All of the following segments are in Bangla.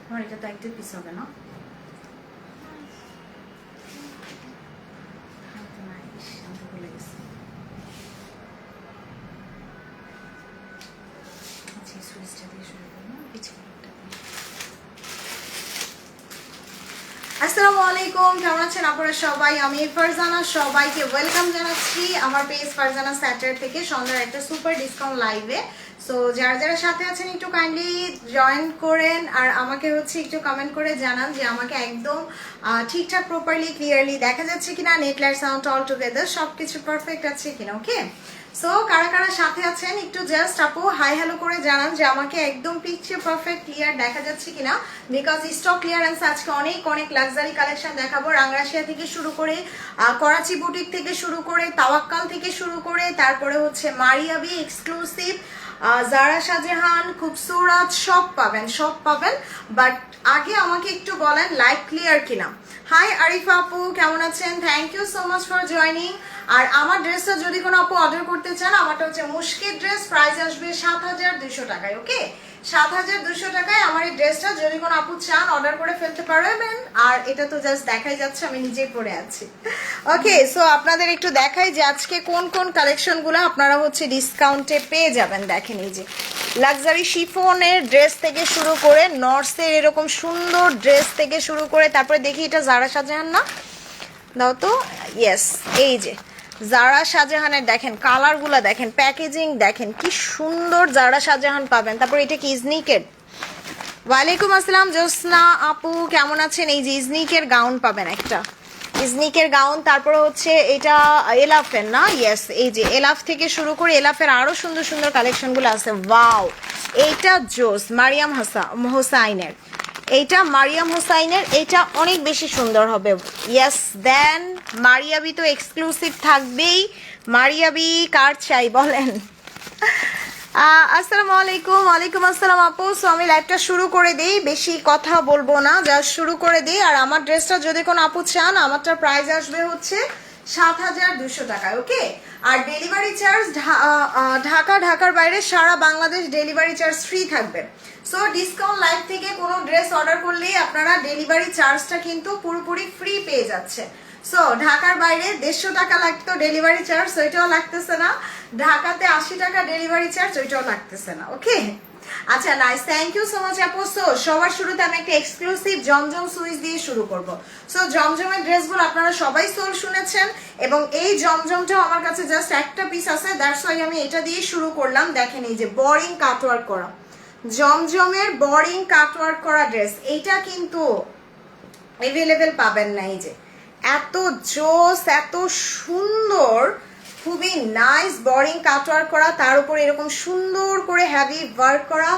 আমার এটা তো একটা পিস হবে না। ভুলে গেছি। আচ্ছা সুইচটা দিয়ে শুরু করবো পিছনে। আসসালামু আলাইকুম, কেমন আছেন আপনারা সবাই? আমি ফারজানা, সবাইকে ওয়েলকাম জানাচ্ছি আমার পেজ ফারজানা স্যাটার থেকে সন্ধ্যার একটা সুপার ডিসকাউন্ট লাইভে। সো যারা যারা সাথে আছেন একটু কাইন্ডলি জয়েন করেন আর আমাকে হচ্ছে একটু কমেন্ট করে জানান যে আমাকে একদম ঠিকঠাক প্রপারলি ক্লিয়ারলি দেখা যাচ্ছে কিনা, net light sound all together সব কিছু পারফেক্ট আছে কিনা। ওকে, সো কারা কারা সাথে আছেন একটু জাস্ট আপু হাই হ্যালো করে জানান যে আমাকে একদম পিকচার পারফেক্ট ক্লিয়ার দেখা যাচ্ছে কিনা, বিকজ স্টক ক্লিয়ারেন্স আজকে অনেক অনেক লাক্সারি কালেকশন দেখাবো। রাংরাশিয়া থেকে শুরু করে করাচি বুটিক থেকে শুরু করে তাওয়াক্কাল থেকে শুরু করে তারপরে হচ্ছে মারিয়াবি এক্সক্লুসিভ, জারা শাহজাহান, খুবসুরত সব পাবেন সব পাবেন। বাট আগে আমাকে একটু বলেন লাইভ ক্লিয়ার কিনা। হাই আরিফা আপু, কেমন আছেন? Thank you so much for joining. আর আমার ড্রেসটা যদি কোনো আপু অর্ডার করতে চান, আমারটা হচ্ছে মুশকিল ড্রেস, প্রাইস আসবে ৭,২০০ টাকায়। ওকে, ৭,২০০ টাকায় আমার এই ড্রেসটা যদি কোনো আপু চান অর্ডার করে ফেলতে পারবেন। আর এটা তো জাস্ট দেখাই যাচ্ছে, আমি নিজেই পরে আছি। ওকে, সো আপনাদের একটু দেখাই যে আজকে কোন কোন কালেকশনগুলো আপনারা হচ্ছে ডিসকাউন্টে পেয়ে যাবেন। দেখেন এই যে লাক্সারি শিফনের ড্রেস থেকে শুরু করে নর্সের এরকম সুন্দর ড্রেস থেকে শুরু করে, তারপরে দেখি এটা জারা শাহজাহান না, দাও তো, ইয়েস এই যে জারা শাহজাহানের দেখেন কালারগুলো, দেখেন প্যাকেজিং, দেখেন কি সুন্দর জারা শাহজাহান পাবেন। তারপর এটা কি ইজনিকের, ওয়ালাইকুম আসসালাম জোসনা আপু, কেমন আছেন? এই যে ইজনিকের গাউন পাবেন একটা, ইজনিকের গাউন। তারপরে হচ্ছে এটা এলাফের না, ইয়েস এই যে এলাফ থেকে শুরু করে এলাফের আরো সুন্দর সুন্দর কালেকশনগুলো আছে। ওয়াও, এইটা জোস মারিয়াম হোসাইনের, এইটা মারিয়াম হোসাইনের, এটা অনেক বেশি সুন্দর হবে। ইয়েস, দেন মারিয়াবি তো এক্সক্লুসিভ থাকবেই। মারিয়াবি কার চাই বলেন? আসসালামু আলাইকুম। ওয়ালাইকুম আসসালাম আপু। সো আমি লাইভটা শুরু করে দিই, বেশি কথা বলবো না, জাস্ট শুরু করে দিই। আর আমার ড্রেসটা যদি কোনো আপু চান, আমারটার প্রাইস আসবে হচ্ছে ৭,২০০ টাকায়। ওকে, আর ডেলিভারি চার্জ ঢাকার বাইরে সারা বাংলাদেশ ডেলিভারি চার্জ ফ্রি থাকবে। সো ডিসকাউন্ট লাইভ থেকে কোনো ড্রেস অর্ডার করলেই আপনারা ডেলিভারি চার্জটা কিন্তু পুরোপুরি ফ্রি পেয়ে যাচ্ছে। সো ঢাকার বাইরে 150 টাকা লাগতো ডেলিভারি চার্জ, ওইটাও লাগতেছে না। ঢাকাতে 80 টাকা ডেলিভারি চার্জ, ওইটাও লাগতেছে না। ওকে, আচ্ছা nice, thank you so much আপু। সো সবার শুরুতে আমি একটা এক্সক্লুসিভ জমজম সুইচ দিয়ে শুরু করব। সো জমজমের ড্রেসগুলো আপনারা সবাই সোল শুনেছেন, এবং এই জমজমটাও আমার কাছে জাস্ট একটা পিস আছে, দ্যাটস ওয়াই আমি এটা দিয়ে শুরু করলাম। দেখেন এই যে বোরিং কাটওয়ার্ক করা জমজমের বোরিং কাটওয়ার্ক করা ড্রেস, এইটা কিন্তু অ্যাভেলেবেল পাবেন না। এই যে এত জোস, এত সুন্দর, খুবই নাইস বোরিং কাটওয়ার্ক করা, তার উপর এরকম সুন্দর করে হেভি ওয়ার্ক করা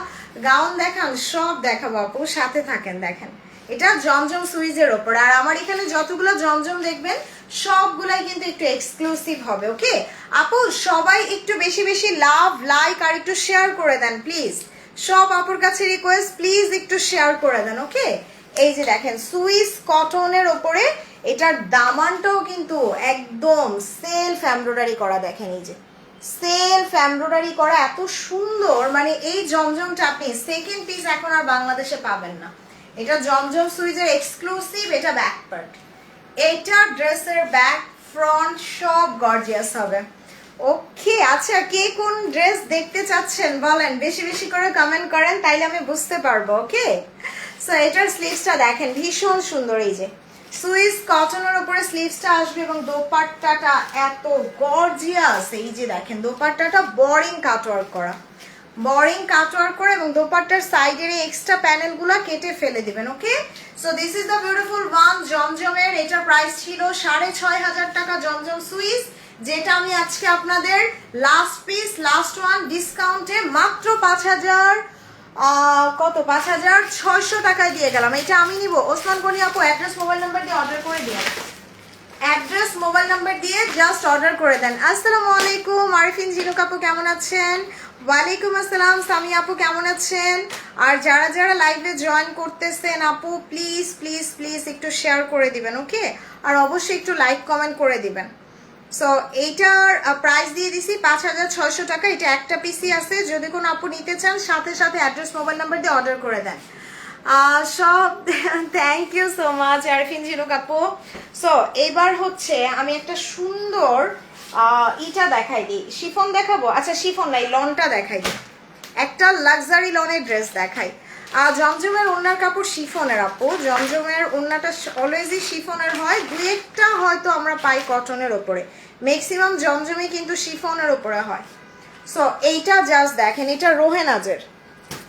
গাউন। দেখান, সব দেখাবো আপু, সাথে থাকেন। দেখেন এটা জমজম সুইজের ওপর, আর আমার এখানে যতগুলো জমজম দেখবেন সবগুলাই কিন্তু একটু এক্সক্লুসিভ হবে। ওকে আপু, সবাই একটু বেশি বেশি লাভ, লাইক আর একটু শেয়ার করে দেন প্লিজ। সব আপুর কাছে রিকোয়েস্ট, প্লিজ একটু শেয়ার করে দেন। ওকে, এই যে দেখেন সুইস কটনের ওপরে এটার দামানটাও কিন্তু একদম সেলফ এমব্রয়ডারি করা। দেখেন এই যে সেলফ এমব্রয়ডারি করা, এত সুন্দর। মানে এই জমজমটা আপনি সেকেন্ড পিস এখন আর বাংলাদেশে পাবেন না। এটা জমজম সুইজের এক্সক্লুসিভ, এটা ব্যাক পার্ট, এটা ড্রেসের ব্যাক ফ্রন্ট সব গর্জিয়াস হবে। ওকে, আচ্ছা কে কোন ড্রেস দেখতে চাচ্ছেন বলেন, বেশি বেশি করে কমেন্ট করেন, তাইলে আমি বুঝতে পারবো। ওকে, সো এটার স্লিভসটা দেখেন ভীষণ সুন্দর, এই যে সুইস কটনের উপরে স্লিভসটা আসবে, এবং দোপাট্টাটা এত গর্জিয়াস। এই যে দেখেন দোপাট্টাটা বোরিং কাটওয়ার্ক করা, বোরিং কাটওয়ার্ক করে, এবং দোপাট্টার সাইডের এই এক্সট্রা প্যানেলগুলো কেটে ফেলে দিবেন। Okay, so this is the beautiful one জমজমের। এটার প্রাইস ছিল ৬,৫০০ টাকা জমজম সুইস, যেটা আমি আজকে আপনাদের লাস্ট পিস, লাস্ট ওয়ান ডিসকাউন্টে মাত্র ৫,৬০০ টাকায় দিয়ে গেলাম। এটা আমি নিব। ওসমান গনি আপু অ্যাড্রেস মোবাইল নাম্বার দিয়ে অর্ডার করে দিন, অ্যাড্রেস মোবাইল নাম্বার দিয়ে জাস্ট অর্ডার করে দেন। আসসালামু আলাইকুম আরিফিন ঝিনুক আপু, কেমন আছেন? ওয়ালাইকুম আসসালাম সামি আপু, কেমন আছেন? আর যারা যারা লাইভে জয়েন করতেছেন আপু, প্লিজ প্লিজ প্লিজ একটু শেয়ার করে দিবেন। ওকে, আর অবশ্যই একটু লাইক কমেন্ট করে দিবেন। সো এইটার প্রাইস দিয়ে দিছি ৫,৬০০ টাকা। এটা একটা পিসি আছে, যদি কোনো আপু নিতে চান সাথে সাথে অ্যাড্রেস মোবাইল নাম্বার দিয়ে অর্ডার করে দেন। সব thank you so much Arfin Jhinuk আপু। সো এবার হচ্ছে আমি একটা সুন্দর ইটা দেখাই দিই, শিফন দেখাবো। আচ্ছা শিফন নাই, লনটা দেখাই দিই, একটা লাক্সারি লনের ড্রেস দেখাই। জমজমের ওড়নার কাপড় শিফনের আপু, জমজমের ওড়নাটা অলওয়েজই শিফনের হয়, দুই একটা হয়তো আমরা পাই কটনের ওপরে, ম্যাক্সিমাম জমজমে কিন্তু শিফনের ওপরে হয়। সো এইটা জাস্ট দেখেন, এটা রোহেনাজের,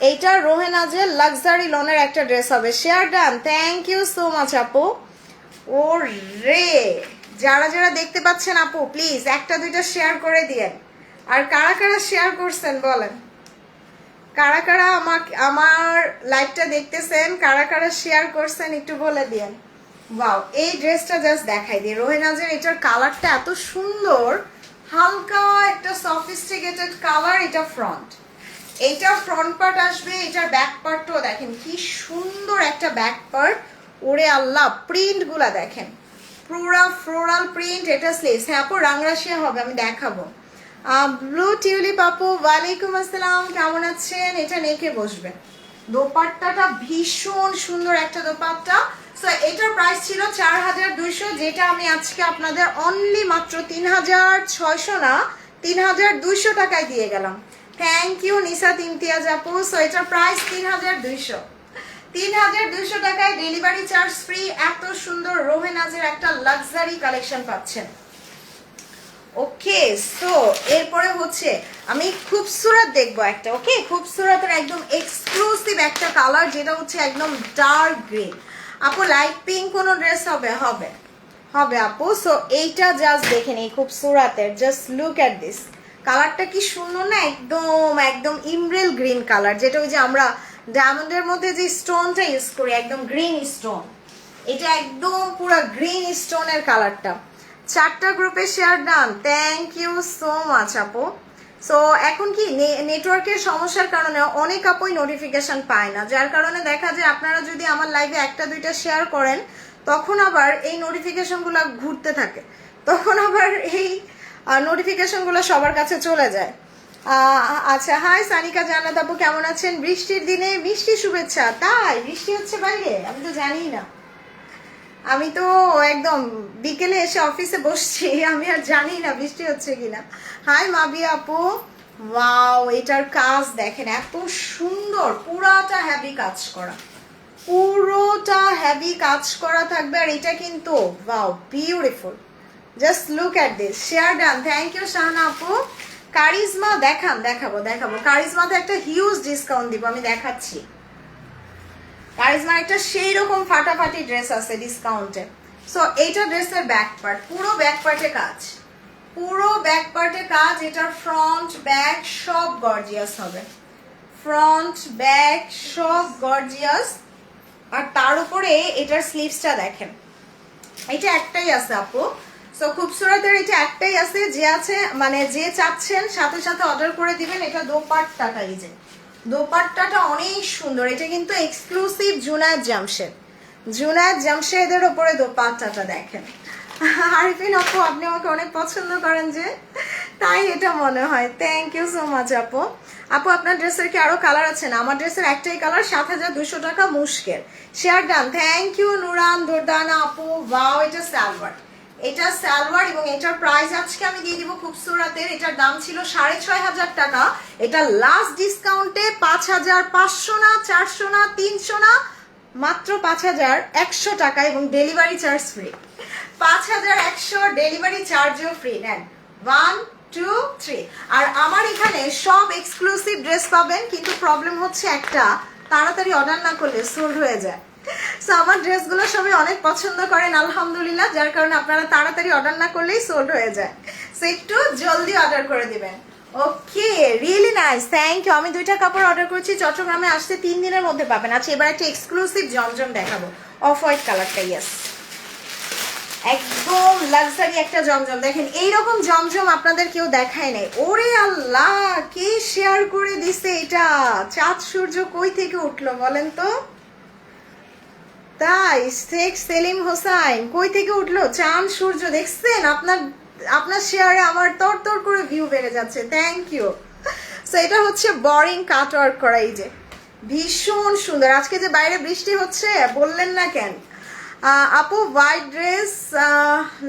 এইটা রোহেনাজের লাক্সারি লনের একটা ড্রেস হবে। Share done, thank you so much আপু। ও রে, যারা যারা দেখতে পাচ্ছেন আপু প্লিজ একটা দুইটা শেয়ার করে দিয়েন। আর কারা কারা শেয়ার করছেন বলেন, কারা কারা আমার লাইভটা দেখতেছেন, কারা কারা শেয়ার করছেন একটু বলে দিয়েন। ওয়াও, এই ড্রেসটা জাস্ট দেখাই দিই, রোহেনাজের। এটার কালারটা এত সুন্দর, হালকা একটা সফিস্টিকেটেড কালার। এটা ফ্রন্ট, এইটা ফ্রন্ট পার্ট আসবে, এটার ব্যাক পার্টও দেখেন কি সুন্দর একটা ব্যাক পার্ট। ওরে আল্লাহ, প্রিন্ট গুলা দেখেন, পুরা ফ্লোরাল প্রিন্ট। এটা স্লিভস, হ্যাঁ আপু রাংরাশিয়া হবে, আমি দেখাবো। ব্লু টিউলিপ আপু, ওয়ালাইকুম আসসালাম, কেমন আছেন? এটা নেকে বসবে, দোপাট্টাটা ভীষণ সুন্দর একটা দোপাট্টা। সো এটার প্রাইস ছিল 4200, যেটা আমি আজকে আপনাদের অনলি মাত্র 3600 না 3200 টাকায় দিয়ে গেলাম। থ্যাংক ইউ নিসাত ইমতিয়াজ আপু। সো এটার প্রাইস 3200 টাকায়, ডেলিভারি চার্জ ফ্রি। এত সুন্দর রোহেনাজের একটা লাক্সারি কালেকশন পাচ্ছেন। ওকে, সো এরপরে হচ্ছে আমি খুবসুরত দেখবো একটা। ওকে, খুবসুরতের একদম এক্সক্লুসিভ একটা কালার, যেটা হচ্ছে একদম ডার্ক গ্রিন। আপু লাইট পিঙ্ক কোনো ড্রেস হবে? হবে হবে আপু। সো এইটা জাস্ট দেখেন, এই খুবসুরতের, জাস্ট লুক অ্যাট দিস কালারটা কি সুন্দর না, একদম একদম ইমরেল গ্রিন কালার, যেটা ওই যে আমরা ডায়মন্ডের মধ্যে যে স্টোনটা ইউজ করি, একদম গ্রিন স্টোন। এটা একদম পুরো গ্রিন স্টোনের কালারটা। 4টা গ্রুপে share done, thank you so much আপু। সো এখন কি নেটওয়ার্কের সমস্যার কারণে অনেক আপুই নোটিফিকেশন পায় না, যার কারণে দেখা যায় আপনারা যদি আমার লাইভে একটা দুইটা শেয়ার করেন, তখন আবার এই নোটিফিকেশনগুলো ঘুরতে থাকে, তখন আবার এই নোটিফিকেশনগুলো সবার কাছে চলে যায়। আচ্ছা, হাই সানিকা জান্নাত আপু, কেমন আছেন? বৃষ্টির দিনে মিষ্টি শুভেচ্ছা। তাই বৃষ্টি হচ্ছে বাইরে? আমি তো জানি না, আমি তো একদম বিকেলে এসে অফিসে বসছি, আমি আর জানি না বৃষ্টি হচ্ছে কিনা। হাই মাবি আপু, ওয়াও এটার কাজ দেখেন, এত সুন্দর, পুরাটা হেভি কাজ করা, পুরোটা হেভি কাজ করা থাকবে। আর এটা কিন্তু wow beautiful, just look at this. Share done, thank you Shahana আপু। কারিজমা দেখাবো। কারিজমাতে একটা হিউজ ডিসকাউন্ট দিব, আমি দেখাচ্ছি। কারিজমার একটা সেই রকম ফাটাফাটি ড্রেস আছে ডিসকাউন্টে। সো এইটা ড্রেসের ব্যাক পার্ট, পুরো ব্যাক পার্টে কাজ, পুরো ব্যাক পার্টে কাজ। এটার ফ্রন্ট ব্যাক সব গর্জিয়াস হবে, ফ্রন্ট ব্যাক সব গর্জিয়াস। আর তার উপরে এটার স্লিভসটা দেখেন, এটা একটাই আছে আপু। সো খুবসুরতের এটা একটাই আছে, যে আছে মানে যে চাচ্ছেন সাথে সাথে অর্ডার করে দিবেন। এটা দোপাট্টাটা, এই যে দোপাট্টাটা অনেক সুন্দর, এটা কিন্তু এক্সক্লুসিভ জুনায়েদ জামশেদের ওপরে দোপাট্টাটা দেখেন। আরিফিন আপু, আপনি আমাকে অনেক পছন্দ করেন যে, তাই এটা মনে হয়। থ্যাংক ইউ সো মাচ আপু। আপু আপনার ড্রেসের কি আরো কালার আছে? না, আমার ড্রেসের একটাই কালার, 7200 টাকা মুশকের। Share done, thank you Nuran Durdana আপু। ওয়াও, এটা সালোয়ার, এটা সালোয়ার, এবং এটার প্রাইস আজকে আমি দিয়ে দিব খুবসুরতের। এটার দাম ছিল 6500 টাকা, এটা লাস্ট ডিসকাউন্টে 5500 না 400 না 300 না, মাত্র 5100 টাকা, এবং ডেলিভারি চার্জ ফ্রি। 5100, ডেলিভারি চার্জও ফ্রি। নেন 1 2 3। আর আমার এখানে সব এক্সক্লুসিভ ড্রেস পাবেন, কিন্তু প্রবলেম হচ্ছে একটা, তাড়াতাড়ি অর্ডার না করলে সোল্ড হয়ে যায়। সো আমার ড্রেসগুলো সবাই অনেক পছন্দ করেন আলহামদুলিল্লাহ, যার কারণে আপনারা তাড়াতাড়ি অর্ডার না করলেই সোল্ড হয়ে যায়। সো একটু জলদি অর্ডার করে দিবেন। ওকে, রিয়েলি নাইস, থ্যাংক ইউ। আমি 2টা কাপড় অর্ডার করছি, চট্টগ্রামে আসতে 3 দিনের মধ্যে পাবেন। আচ্ছা, এবার একটা এক্সক্লুসিভ জমজম দেখাবো, অফ হোয়াইট কালারটা। ইয়েস, একদম লাক্সারি একটা জমজম। দেখেন এইরকম জমজম আপনাদের কেউ দেখায় নাই। ওরে আল্লাহ, কে শেয়ার করে দিছে এটা? চাঁদ সূর্য কই থেকে উঠলো বলেন তো? তাই শেখ সেলিম হোসাইন, কই থেকে উঠলো চাঁদ সূর্য? দেখছেন আপনার শেয়ারে আমার তর করে ভিউ বেড়ে যাচ্ছে। Thank you. সো এটা হচ্ছে বোরিং কাট ওয়ার্ক করা, এই যে ভীষণ সুন্দর। আজকে যে বাইরে বৃষ্টি হচ্ছে বললেন না কেন? আপু হোয়াইট ড্রেস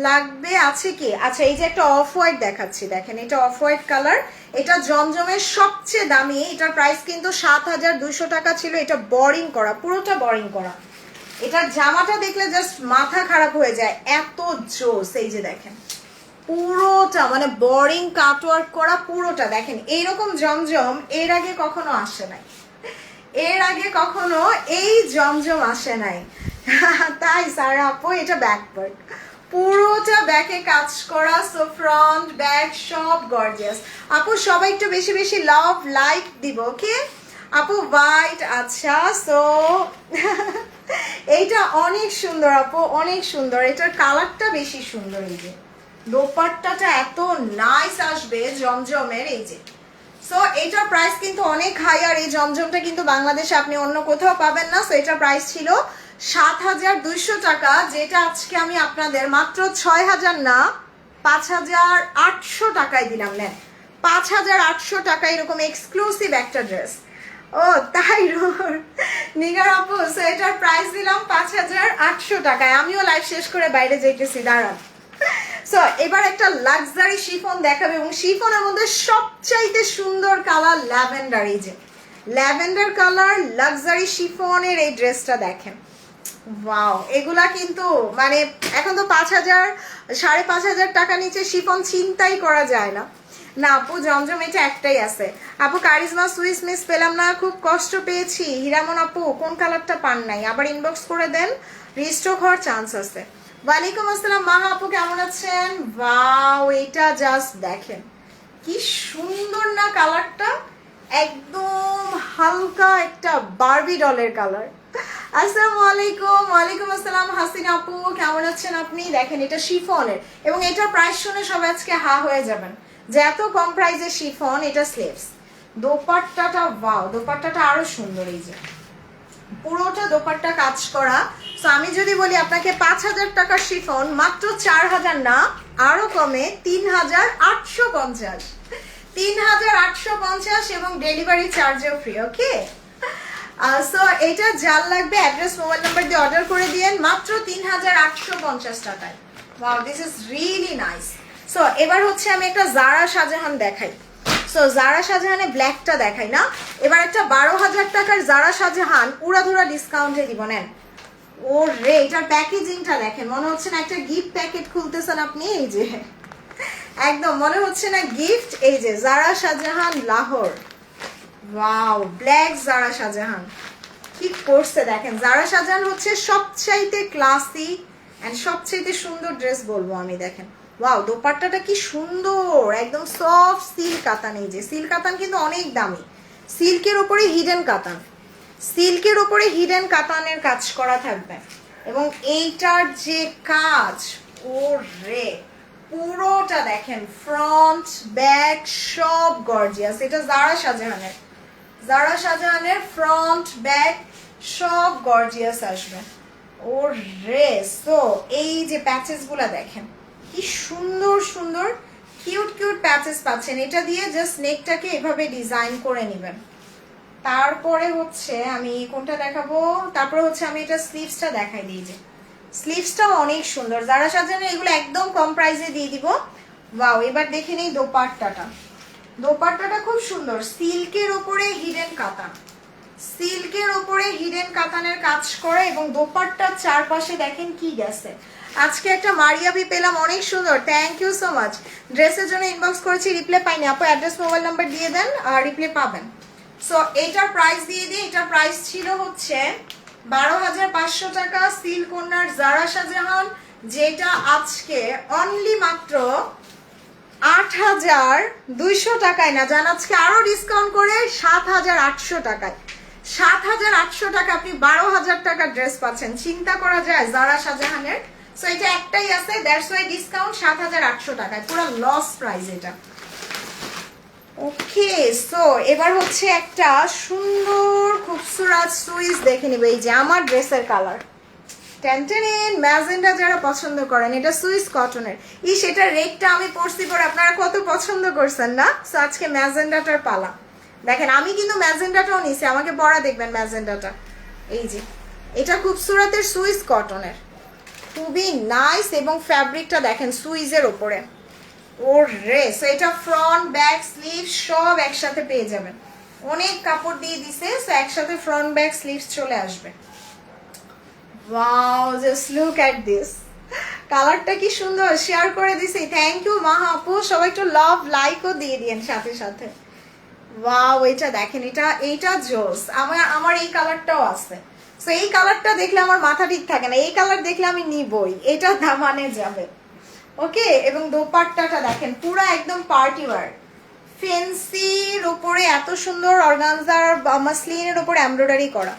লাগবে আছে কি? আচ্ছা, এই যে একটা অফ হোয়াইট দেখাচ্ছি, দেখেন এটা অফ হোয়াইট কালার, এটা জমজমের সবচেয়ে দামি, এটার প্রাইস কিন্তু 7200 টাকা ছিল। এটা বোরিং করা, পুরোটা বোরিং করা, এটার জামাটা দেখলে জাস্ট মাথা খারাপ হয়ে যায়, এত জোস। এই যে দেখেন পুরোটা মানে বোরিং কাটওয়ার্ক করা, পুরোটা দেখেন এইরকম জমজম এর আগে কখনো আসে নাই, এর আগে কখনো এই জমজম আসে নাই। তাই স্যার আপু এটা ব্যাক পার্ট, পুরোটা ব্যাকে কাজ করা, সো ফ্রন্ট ব্যাক সব গর্জিয়াস। আপু সবাই একটু বেশি বেশি লাভ লাইক দিব, ওকে আপু? হোয়াইট, আচ্ছা সো এইটা অনেক সুন্দর আপু, অনেক সুন্দর, এটার কালারটা বেশি সুন্দর। এই যে দোপাট্টাটা এত নাইস আসবে জমজমের, এই যে। সো এটার প্রাইস কিন্তু অনেক হাই, আর এই জমজমটা কিন্তু বাংলাদেশে আপনি অন্য কোথাও পাবেন না। সো এটার প্রাইস ছিল 7200 টাকা, যেটা আজকে আমি আপনাদের মাত্র 6000 না 5800 টাকায় দিলাম। নেন 5800 টাকা, এরকম এক্সক্লুসিভ একটা ড্রেস। ও তাই নিগার আপু, সো এটার প্রাইস দিলাম 5800 টাকায়। আমিও লাইভ শেষ করে বাইরে যাইতেছি, দাঁড়ান। সো এবার একটা লাক্সারি শিফন দেখাবে, এবং শিফনের মধ্যে সবচাইতে সুন্দর কালার ল্যাভেন্ডার। এই যে ল্যাভেন্ডার কালার লাক্সারি শিফনের এই ড্রেসটা দেখেন, ওয়াও। এগুলা কিন্তু মানে এখন তো 5000 5500 টাকা নিচে শিফন চিন্তাই করা যায় না। না আপু জমজম এটা একটাই আছে। আপু কারিজমা সুইস মিস পেলাম না, খুব কষ্ট পেয়েছি। হিরামন আপু কোন কালারটা পান নাই, আবার ইনবক্স করে দেন, রিস্টক হওয়ার চান্স আছে। ওয়ালাইকুম আসসালাম মাহা আপু, কেমন আছেন? ওয়াও এটা জাস্ট দেখেন কি সুন্দর না কালারটা, একদম হালকা একটা বারবি ডলের কালার। আসসালামু আলাইকুম। ওয়ালাইকুম আসসালাম হাসিনা আপু, কেমন আছেন আপনি? দেখেন এটা শিফনের, এবং এটার প্রাইস শুনে সবাই আজকে হা হয়ে যাবেন যে এত কম প্রাইসে শিফন। এটা স্লিভস, দোপাট্টাটা ওয়াও, দোপাট্টাটা আরো সুন্দর। এই যে পুরোটা দোপাট্টা কাজ করা। সো আমি যদি বলি আপনাকে 5000 টাকার শিফন মাত্র 4000 না আরো কমে 3850, 3850, এবং ডেলিভারি চার্জও ফ্রি, ওকে? সো এটা যার লাগবে অ্যাড্রেস মোবাইল নাম্বার দিয়ে অর্ডার করে দিয়েন মাত্র 3850 টাকায়। Wow this is really nice. So এবার হচ্ছে আমি একটা জারা শাহজাহান দেখাই। সো জারা শাহজাহানে ব্ল্যাকটা দেখাই না, এবার একটা 12000 টাকার জারা শাহজাহান উড়াধুরা ডিসকাউন্টে দিব। নেন ও রে, এটার প্যাকেজিংটা দেখেন, মনে হচ্ছে না একটা গিফট প্যাকেট খুলতেছেন আপনি। এই যে একদম মনে হচ্ছে না গিফট। এই যে জারা শাহজাহান লাহোর, ওয়াও ব্ল্যাক জারা শাহজাহান কি করছে দেখেন। জারা শাহজাহান হচ্ছে সবচাইতে ক্লাসি এন্ড সবচাইতে সুন্দর ড্রেস বলবো আমি। দেখেন ওয়াও দোপাট্টাটা কি সুন্দর, একদম সফট সিল্ক কাতান। এই যে সিল্ক কাতান কিন্তু অনেক দামি, সিল্কের উপরে হিডেন কাতান, সিল্কের উপরে হিডেন কাতানের কাজ করা থাকবে, এবং এইটার যে কাজ ও রে, পুরোটা দেখেন ফ্রন্ট ব্যাক সব গর্জিয়াস। এটা জারা শাহজাহানের, জারা শাহজাহানের ফ্রন্ট ব্যাক সব গর্জিয়াস আসবে। ও রে, সো এই যে প্যাচেস গুলা দেখেন কি সুন্দর সুন্দর কিউট কিউট প্যাচেস পাচ্ছেন। এটা দিয়ে জাস্ট নেকটাকে এভাবে ডিজাইন করে নেবেন। তারপরে হচ্ছে আমি কোনটা দেখাবো, তারপরে হচ্ছে আমি এটা স্লিভসটা দেখাই দিই। যে স্লিভসটাও অনেক সুন্দর, যারা সাজানো এগুলো একদম কম প্রাইসে দিয়ে দিব। ওয়াও এবার দেখে নেই দোপাট্টাটা, দোপাট্টাটা খুব সুন্দর, সিল্কের ওপরে হিডেন কাতান, সিল্কের ওপরে হিডেন কাতানের কাজ করে, এবং দোপাট্টার চারপাশে দেখেন কি গেছে। আজকে একটা মারিয়াবি পেলাম, অনেক সুন্দর, থ্যাংক ইউ সো মাচ। ড্রেসের জন্য ইনবক্স করেছি, রিপ্লাই পাইনি আপু, অ্যাড্রেস মোবাইল নাম্বার দিয়ে দেন আর রিপ্লাই পাবেন। সো এটার প্রাইস দিয়ে দিই, এটার প্রাইস ছিল হচ্ছে 12,500 টাকা, সিল্ক ওনার জারা শাহজাহান, যেটা আজকে অনলি মাত্র 8,200 টাকায় না জান, আজকে আরো ডিসকাউন্ট করে 7,800 টাকায়। 7,800 টাকা আপনি 12,000 টাকার ড্রেস পাচ্ছেন, চিন্তা করা যায় জারা শাহজাহানের। সো এটা একটাই আছে, দ্যাটস ওয়াই ডিসকাউন্ট 7,800 টাকায়, পুরো লস প্রাইস এটা। ওকে, সো এবার হচ্ছে একটা সুন্দর খুবসুরত সুইস দেখে নিবে। এই যে আমার ড্রেসের কালার টেনটেন ম্যাজেন্ডা, যারা পছন্দ করেন, এটা সুইস কটনের। সেটা রেটটা আমি পড়ছি পরে আপনারা কত পছন্দ করছেন না। সো আজকে ম্যাজেন্ডাটার পালা, দেখেন আমি কিন্তু ম্যাজেন্ডাটাও নিছি, আমাকে পরা দেখবেন ম্যাজেন্ডাটা। এই যে এটা খুব সুরাতের সুইস কটনের, খুবই নাইস এবং ফ্যাব্রিকটা দেখেন সুইজের ওপরে। ওরে সো এটা ফ্রন্ট ব্যাক স্লিভ সব একসাথে পেয়ে যাবেন, অনেক কাপড় দিয়ে দিছে, সো একসাথে ফ্রন্ট ব্যাক স্লিভস চলে আসবে। Wow just look at this, কালারটা কি সুন্দর, শেয়ার করে দিছি, থ্যাংক ইউ মাহা আপু, সবাই একটু লাভ লাইকও দিয়ে দিয়েন সাথে সাথে। ওয়াও এটা দেখেন, এইটা জোস, আমার এই কালারটাও আছে, সো এই কালারটা দেখলে আমার মাথা ঠিক থাকে না, এই কালার দেখলে আমি নিবই, এটা দামানে যাবে। ওকে, এবং দোপাট্টাটা দেখেন পুরো একদম পার্টি ওয়্যার, ফেন্সির উপরে এত সুন্দর অর্গানজার মাসলিনের উপরে এমব্রয়ডারি করা,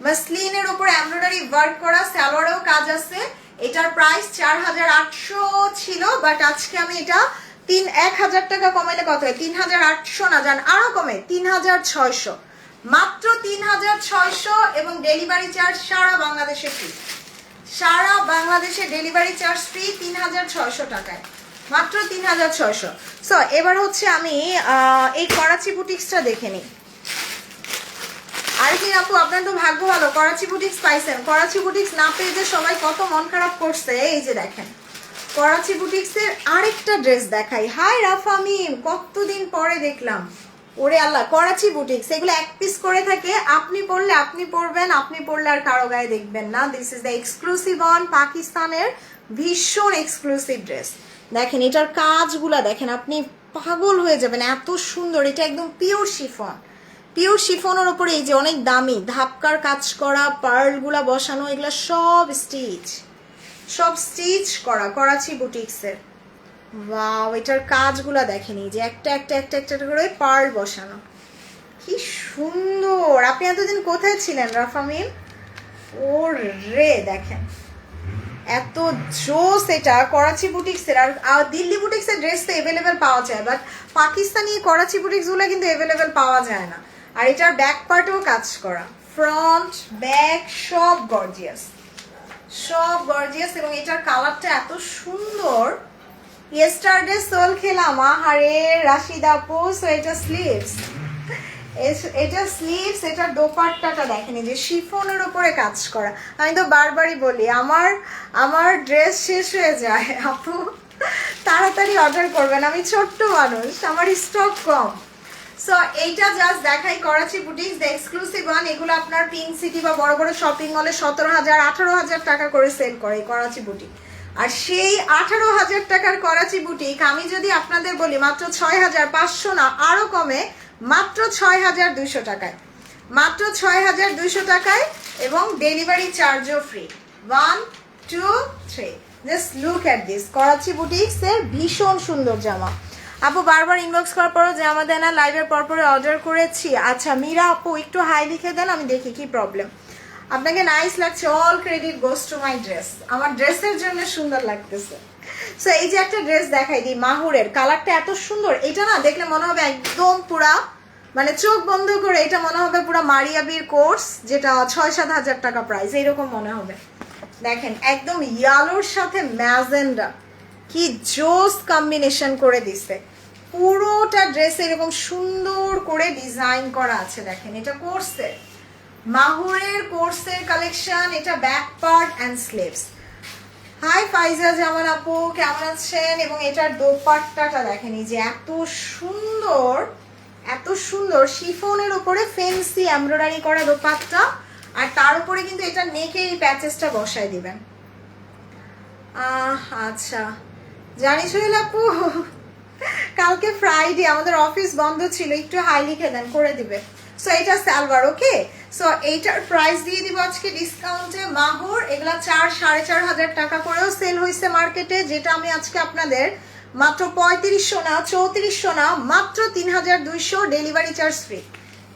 মাসলিনের উপর এমব্রয়ডারি ওয়ার্ক করা, সালোয়ারেও কাজ আছে। এটার প্রাইস 4800 ছিল, বাট আজকে আমি এটা 1000 টাকা কমাইলে কত হয়, 3800 না জান, আরো কমে 3600, মাত্র 3600, এবং ডেলিভারি চার্জ সারা বাংলাদেশে ফ্রি, সারা বাংলাদেশে ডেলিভারি চার্জ ফ্রি 3600 টাকায়, মাত্র 3600। সো এবার হচ্ছে আমি এই করাচি বুটিক্সটা দেখে নিই। আর কি আপু আপনার তো ভাগ্য ভালো, করাচি বুটিক্স পাইছেন, করাচি বুটিক্স না পেয়ে যে সবাই কত মন খারাপ করছে। এই যে দেখেন করাচি বুটিক্সের আরেকটা ড্রেস দেখাই। হাই রাফা মিম, কতদিন পরে দেখলাম, ওরে আল্লাহ, করাচি বুটিক্স এগুলো এক পিস করে থাকে, আপনি পরলে আপনি পরবেন, আপনি পরলে আর কারো গায়ে দেখবেন না। This is the exclusive on পাকিস্তানের ভীষণ এক্সক্লুসিভ ড্রেস। দেখেন এটার কাজগুলা দেখেন, আপনি পাগল হয়ে যাবেন, এত সুন্দর, এটা একদম পিওর শিফন, পিওর শিফনের উপরে এই যে অনেক দামি ধাপকার কাজ করা, পার্লগুলা বসানো, এগুলা সব স্টিচ করা করাচি বুটিক্সের। ওয়াও এটার কাজগুলা দেখেনি যে একটা একটা একটা একটা করে পার্ল বসানো, কি সুন্দর। আপনি এতদিন কোথায় ছিলেন রাফামিন? ও রে দেখেন এত জোস, এটা করাচি বুটিক্সের। আর দিল্লি বুটিক্সের ড্রেস তো এভেলেবেল পাওয়া যায়, বাট পাকিস্তানি করাচি বুটিক্সগুলো কিন্তু এভেলেবেল পাওয়া যায় না। আর এটার ব্যাক পার্টেও কাজ করা, ফ্রন্ট ব্যাক সব গর্জিয়াস, সব গর্জিয়াস, এবং এটার কালারটা এত সুন্দর। ইয়েস্টারডে সোল খেলাম, আহারে রাশিদ আপু। সো এটা স্লিভস, এটা স্লিভস, এটার দোপাট্টাটা দেখেন যে শিফনের উপরে কাজ করা। আমি তো বারবারই বলি আমার ড্রেস শেষ হয়ে যায় আপু, তাড়াতাড়ি অর্ডার করবেন, আমি ছোট্ট মানুষ, আমার স্টক কম। সো এইটা জাস্ট দেখাই Karachi boutiques the exclusive one. এগুলো আপনার পিঙ্ক সিটি বা বড় বড় শপিং মলে 17,000 18,000 টাকা করে সেল করে এই করাচি বুটিক। আর সেই 18,000 টাকার করাচি বুটিক আমি যদি আপনাদের বলি মাত্র 6,500 না, আরো কমে, মাত্র 6,200 টাকায়, মাত্র 6,200 টাকায়, এবং ডেলিভারি চার্জও free. 1 2 3, just look at this, Karachi boutiques এর ভীষণ সুন্দর জামা। আপু বারবার ইনবক্স করার পরও জামা দেয় না, লাইভের পরপরে অর্ডার করেছি। আচ্ছা মীরা আপু একটু হাই লিখে দেন, আমি দেখি কি প্রবলেম। আপনাকে নাইস লাগছে, all credit goes to my dress, আমার ড্রেসের জন্য সুন্দর লাগতেছে। সো এই যে একটা ড্রেস দেখাই দিই, মাহুরের, কালারটা এত সুন্দর, এটা না দেখলে মনে হবে একদম পুরা, মানে চোখ বন্ধ করে এটা মনে হবে পুরা মারিয়াবির কোর্স, যেটা 6-7 হাজার টাকা প্রাইস, এইরকম মনে হবে। দেখেন একদম ইয়ালোর সাথে ম্যাজেন্ডা, কি জোস কম্বিনেশন করে দিছে, পুরোটা ড্রেস এরকম সুন্দর করে ডিজাইন করা আছে। দেখেন এটা কোর্সের, মাহুরের কোর্সের কালেকশন, এটা back part and sleeves. Hi Faiza Zaman আপু, কেমন আছেন? এবং এটার দোপাট্টাটা দেখেন, এই যে এত সুন্দর, এত সুন্দর শিফনের উপরে ফেন্সি এমব্রয়ডারি করা দোপাট্টা, আর তার উপরে কিন্তু এটা নেকে এই প্যাচেসটা বসায় দিবেন। আচ্ছা জানি সোহেল আপু, কালকে ফ্রাইডে আমাদের অফিস বন্ধ ছিল, একটু হাই লিখে দেন, করে দিবে। সো এটা সালোয়ার, ওকে। সো এইটার প্রাইস দিয়ে দিব আজকে ডিসকাউন্টে। মাহুর এগুলা 4-4.5 হাজার টাকা করেও সেল হয়েছে মার্কেটে, যেটা আমি আজকে আপনাদের মাত্র 3500 না 3400 না, মাত্র 3200, ডেলিভারি চার্জ ফ্রি,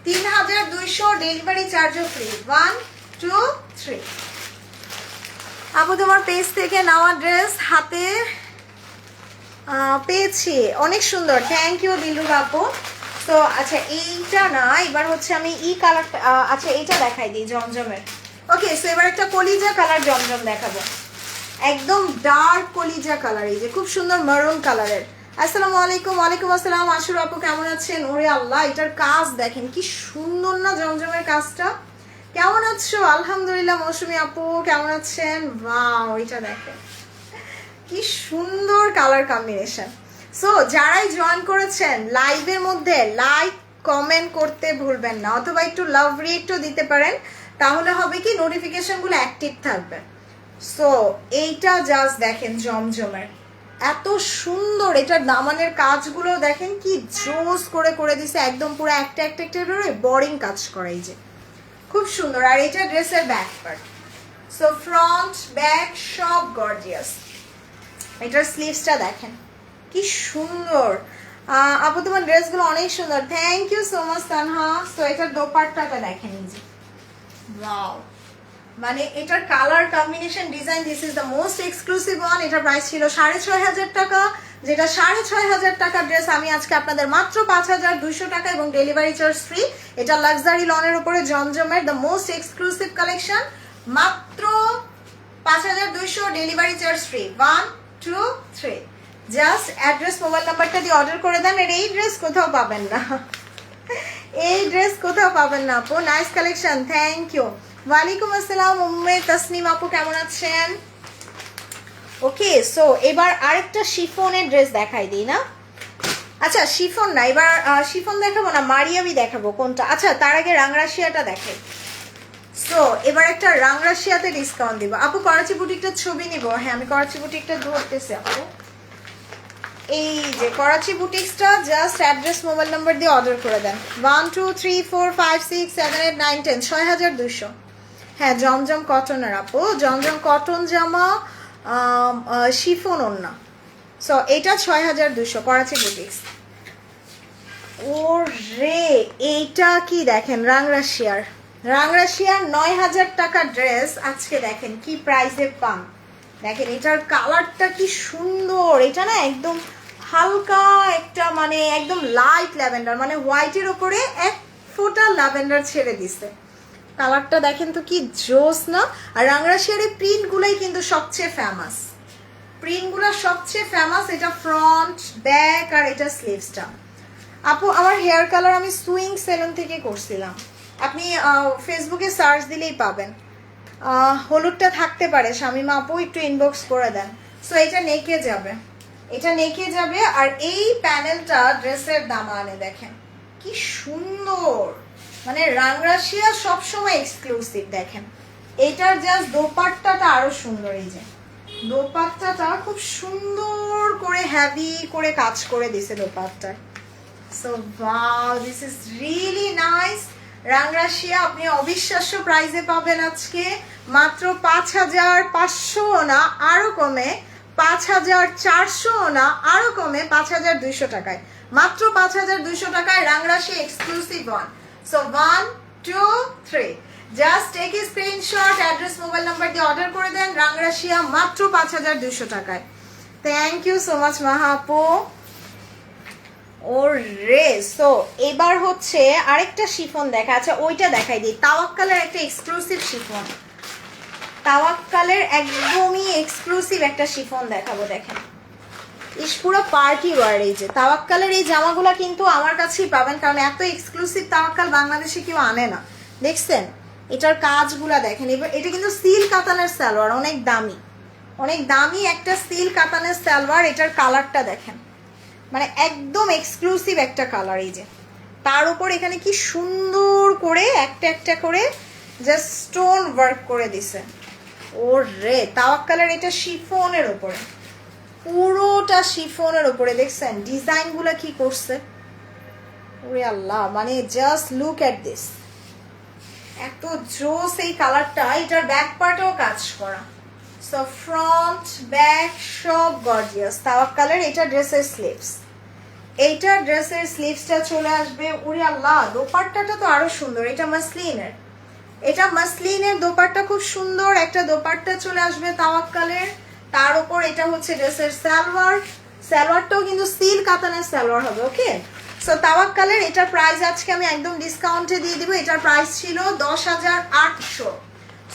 3200 ডেলিভারি চার্জও ফ্রি। 1 2 3। আপু তোমার পেজ থেকে নেওয়া ড্রেস হাতে পেয়েছি, অনেক সুন্দর, থ্যাংক ইউ দিলু আপু। তো আচ্ছা এইটা না, এবার হচ্ছে আমি কালারটা, আচ্ছা এইটা দেখাই দিই জমজমের। ওকে, সো এবার একটা কলিজা কালার জমজম দেখাবো, একদম ডার্ক কলিজা কালার, এই যে খুব সুন্দর মারুন কালারের। আসসালামু আলাইকুম। ওয়ালাইকুম আসসালাম। আশুর আপু কেমন আছেন? ওরে আল্লাহ, এটার কাজ দেখেন কি সুন্দর না, জমজমের কাজটা। কেমন আছো? আলহামদুলিল্লাহ। মৌসুমী আপু কেমন আছেন? ওয়াও, এটা দেখেন কি সুন্দর কালার কম্বিনেশন। সো যারাই জয়েন করেছেন লাইভের মধ্যে লাইক কমেন্ট করতে ভুলবেন না, অথবা একটু লাভ রিয়েক্টও দিতে পারেন, তাহলে হবে কি নোটিফিকেশনগুলো অ্যাক্টিভ থাকবে। সো এইটা জাস্ট দেখেন জমজমের, এত সুন্দর। এটার দামানের কাজগুলো দেখেন কি জোস করে করে দিছে, একদম পুরো একটা একটা একটা বোরিং কাজ করে, এই যে খুব সুন্দর। আর এটা ড্রেসের back part, so front back সব গর্জিয়াস। এটার স্লিভসটা দেখেন কি সুন্দর। আপু তোমার ড্রেসগুলো অনেক সুন্দর, thank you so much Tanha. So এটার দোপাট্টাটা দেখেন, এই যে ওয়াও, মানে এটার colour combination design, this is the most exclusive one. এটার প্রাইস ছিল 6,500 টাকা, যেটা 6,500 টাকার ড্রেস আমি আজকে আপনাদের মাত্র 5,200 টাকা এবং ডেলিভারি চার্জ ফ্রি। এটা লাক্সারি লনের উপরে জমজমের দ্য মোস্ট এক্সক্লুসিভ কালেকশন, মাত্র 5,200, delivery charge free. 1 2 3, just address mobile নাম্বারটা দিয়ে অর্ডার করে দেন। আর এই ড্রেস কোথাও পাবেন না, এই ড্রেস কোথাও পাবেন না আপু। Nice collection, thank you. ওয়ালাইকুম আসসালাম উম্মে তাসনিম আপু কেমন আছেন? ওকে, সো এবার আরেকটা শিফনের ড্রেস দেখাই দিই না? আচ্ছা শিফন না, এবার শিফন দেখাবো না, মারিয়াবি দেখাবো। কোনটা? আচ্ছা তার আগে রাংরাশিয়াটা দেখাই। সো এবার একটা রাংরাশিয়াতে ডিসকাউন্ট দিব আপু। করাচি বুটিকটার ছবি নিব। হ্যাঁ আমি করাচি বুটিকটা ধরতেছি আপু। এই যে করাচি বুটিক্সটা, জাস্ট অ্যাড্রেস মোবাইল নাম্বার দিয়ে অর্ডার করে দেন। 1 2 3 4 5 6 7 8 9 10, 6,200। হ্যাঁ জমজম কটনের আপু, জমজম কটন জামা, শিফন ওড়না। সো এটা 6,200 করাচি বুটিক্স। ও রে, এইটা কি দেখেন, রাংরাশিয়ার 9,000 টাকার ড্রেস আজকে দেখেন কি প্রাইসে পান। দেখেন এটার কালারটা কি সুন্দর, এটা না একদম হালকা একটা, মানে একদম লাইট ল্যাভেন্ডার, মানে হোয়াইটের ওপরে এক ফোঁটা ল্যাভেন্ডার ছেড়ে দিছে। কালারটা দেখেন তো কি জোস না। আর রাংরাশিয়ার এই প্রিন্টগুলোই কিন্তু সবচেয়ে ফেমাস, প্রিন্টগুলো সবচেয়ে ফেমাস। এটা ফ্রন্ট ব্যাক আর এটা স্লিভসটা। আপু আমার হেয়ার কালার আমি সুইং সেলুন থেকে করছিলাম, আপনি ফেসবুকে সার্চ দিলেই পাবেন। হলুদটা থাকতে পারে, শামিমা আপু একটু ইনবক্স করে দেন। সো এটা নেকে যাবে, এটা নেকে যাবে। আর এই প্যানেলটা ড্রেসের দামানে দেখেন কি সুন্দর, মানে রাংরাশিয়া সবসময় এক্সক্লুসিভ। দেখেন এটার জাস্ট দোপাট্টাটা আরো সুন্দর, এই যে দোপাট্টাটা খুব সুন্দর করে হ্যাভি করে কাজ করে দিছে দোপাট্টায়। So wow, this is really nice. Rangrasiya আপনি অবিশ্বাস্য প্রাইসে পাবেন আজকে, মাত্র 5,500 না আরো কমে, 5,400 না আরো কমে, 5,200 টাকায়, মাত্র 5,200 টাকায় রাংরাশি exclusive one. So 1 2 3, just take a screenshot, address mobile number দিয়ে অর্ডার করে দেন। রাংরাশিয়া মাত্র 5,200 টাকায়। Thank you so much Maha আপু। ও রে, সো এবার হচ্ছে আরেকটা শিফন দেখা। আচ্ছা ওইটা দেখাই দিই, তাওয়াক্কালের একটা এক্সক্লুসিভ শিফন, তাওয়াক্কালের একদমই এক্সক্লুসিভ একটা শিফন দেখাবো। দেখেন ইস পুরো পার্টি ওয়ার। এই যে তাওয়াক্কালের এই জামাগুলা কিন্তু আমার কাছেই পাবেন, কারণ এত এক্সক্লুসিভ তাওয়াক্কাল বাংলাদেশে কেউ আনে না। দেখছেন এটার কাজগুলা দেখেন। এবার এটা কিন্তু সিল কাতানের সালোয়ার, অনেক দামি, অনেক দামি একটা সিল কাতানের সালোয়ার। এটার কালারটা দেখেন, মানে একদম এক্সক্লুসিভ একটা কালার। এই যে তার উপর এখানে কি সুন্দর করে একটা একটা করে জাস্ট স্টোন ওয়ার্ক করে দিছে। ও রে, তাওয়াক্কালের এটা শিফনের উপরে, পুরোটা শিফনের উপরে। দেখছেন ডিজাইনগুলো কি করছে, ওরে আল্লাহ, মানে জাস্ট লুক এট দিস, এত জোস এই কালারটা। এটার ব্যাক পার্টেও কাজ করা, সো ফ্রন্ট ব্যাক সব গর্জিয়াস। তাওয়াক্কালের এটা ড্রেসের স্লিভস, এইটা ড্রেসের স্লিভসটা চলে আসবে। ওরে আল্লাহ, দোপাট্টাটা তো আরো সুন্দর। এটা মাসলিনের, এটা মাসলিনের দোপাট্টা, খুব সুন্দর একটা দোপাট্টা চলে আসবে তাওয়াক্কালের। তার উপর এটা হচ্ছে ড্রেসের সালোয়ার, সালোয়ারটাও কিন্তু সিল কাতানের সালোয়ার হবে। ওকে, সো তাওয়াক্কালের এটার প্রাইস আজকে আমি একদম ডিসকাউন্টে দিয়ে দিব। এটার প্রাইস ছিল 10,800।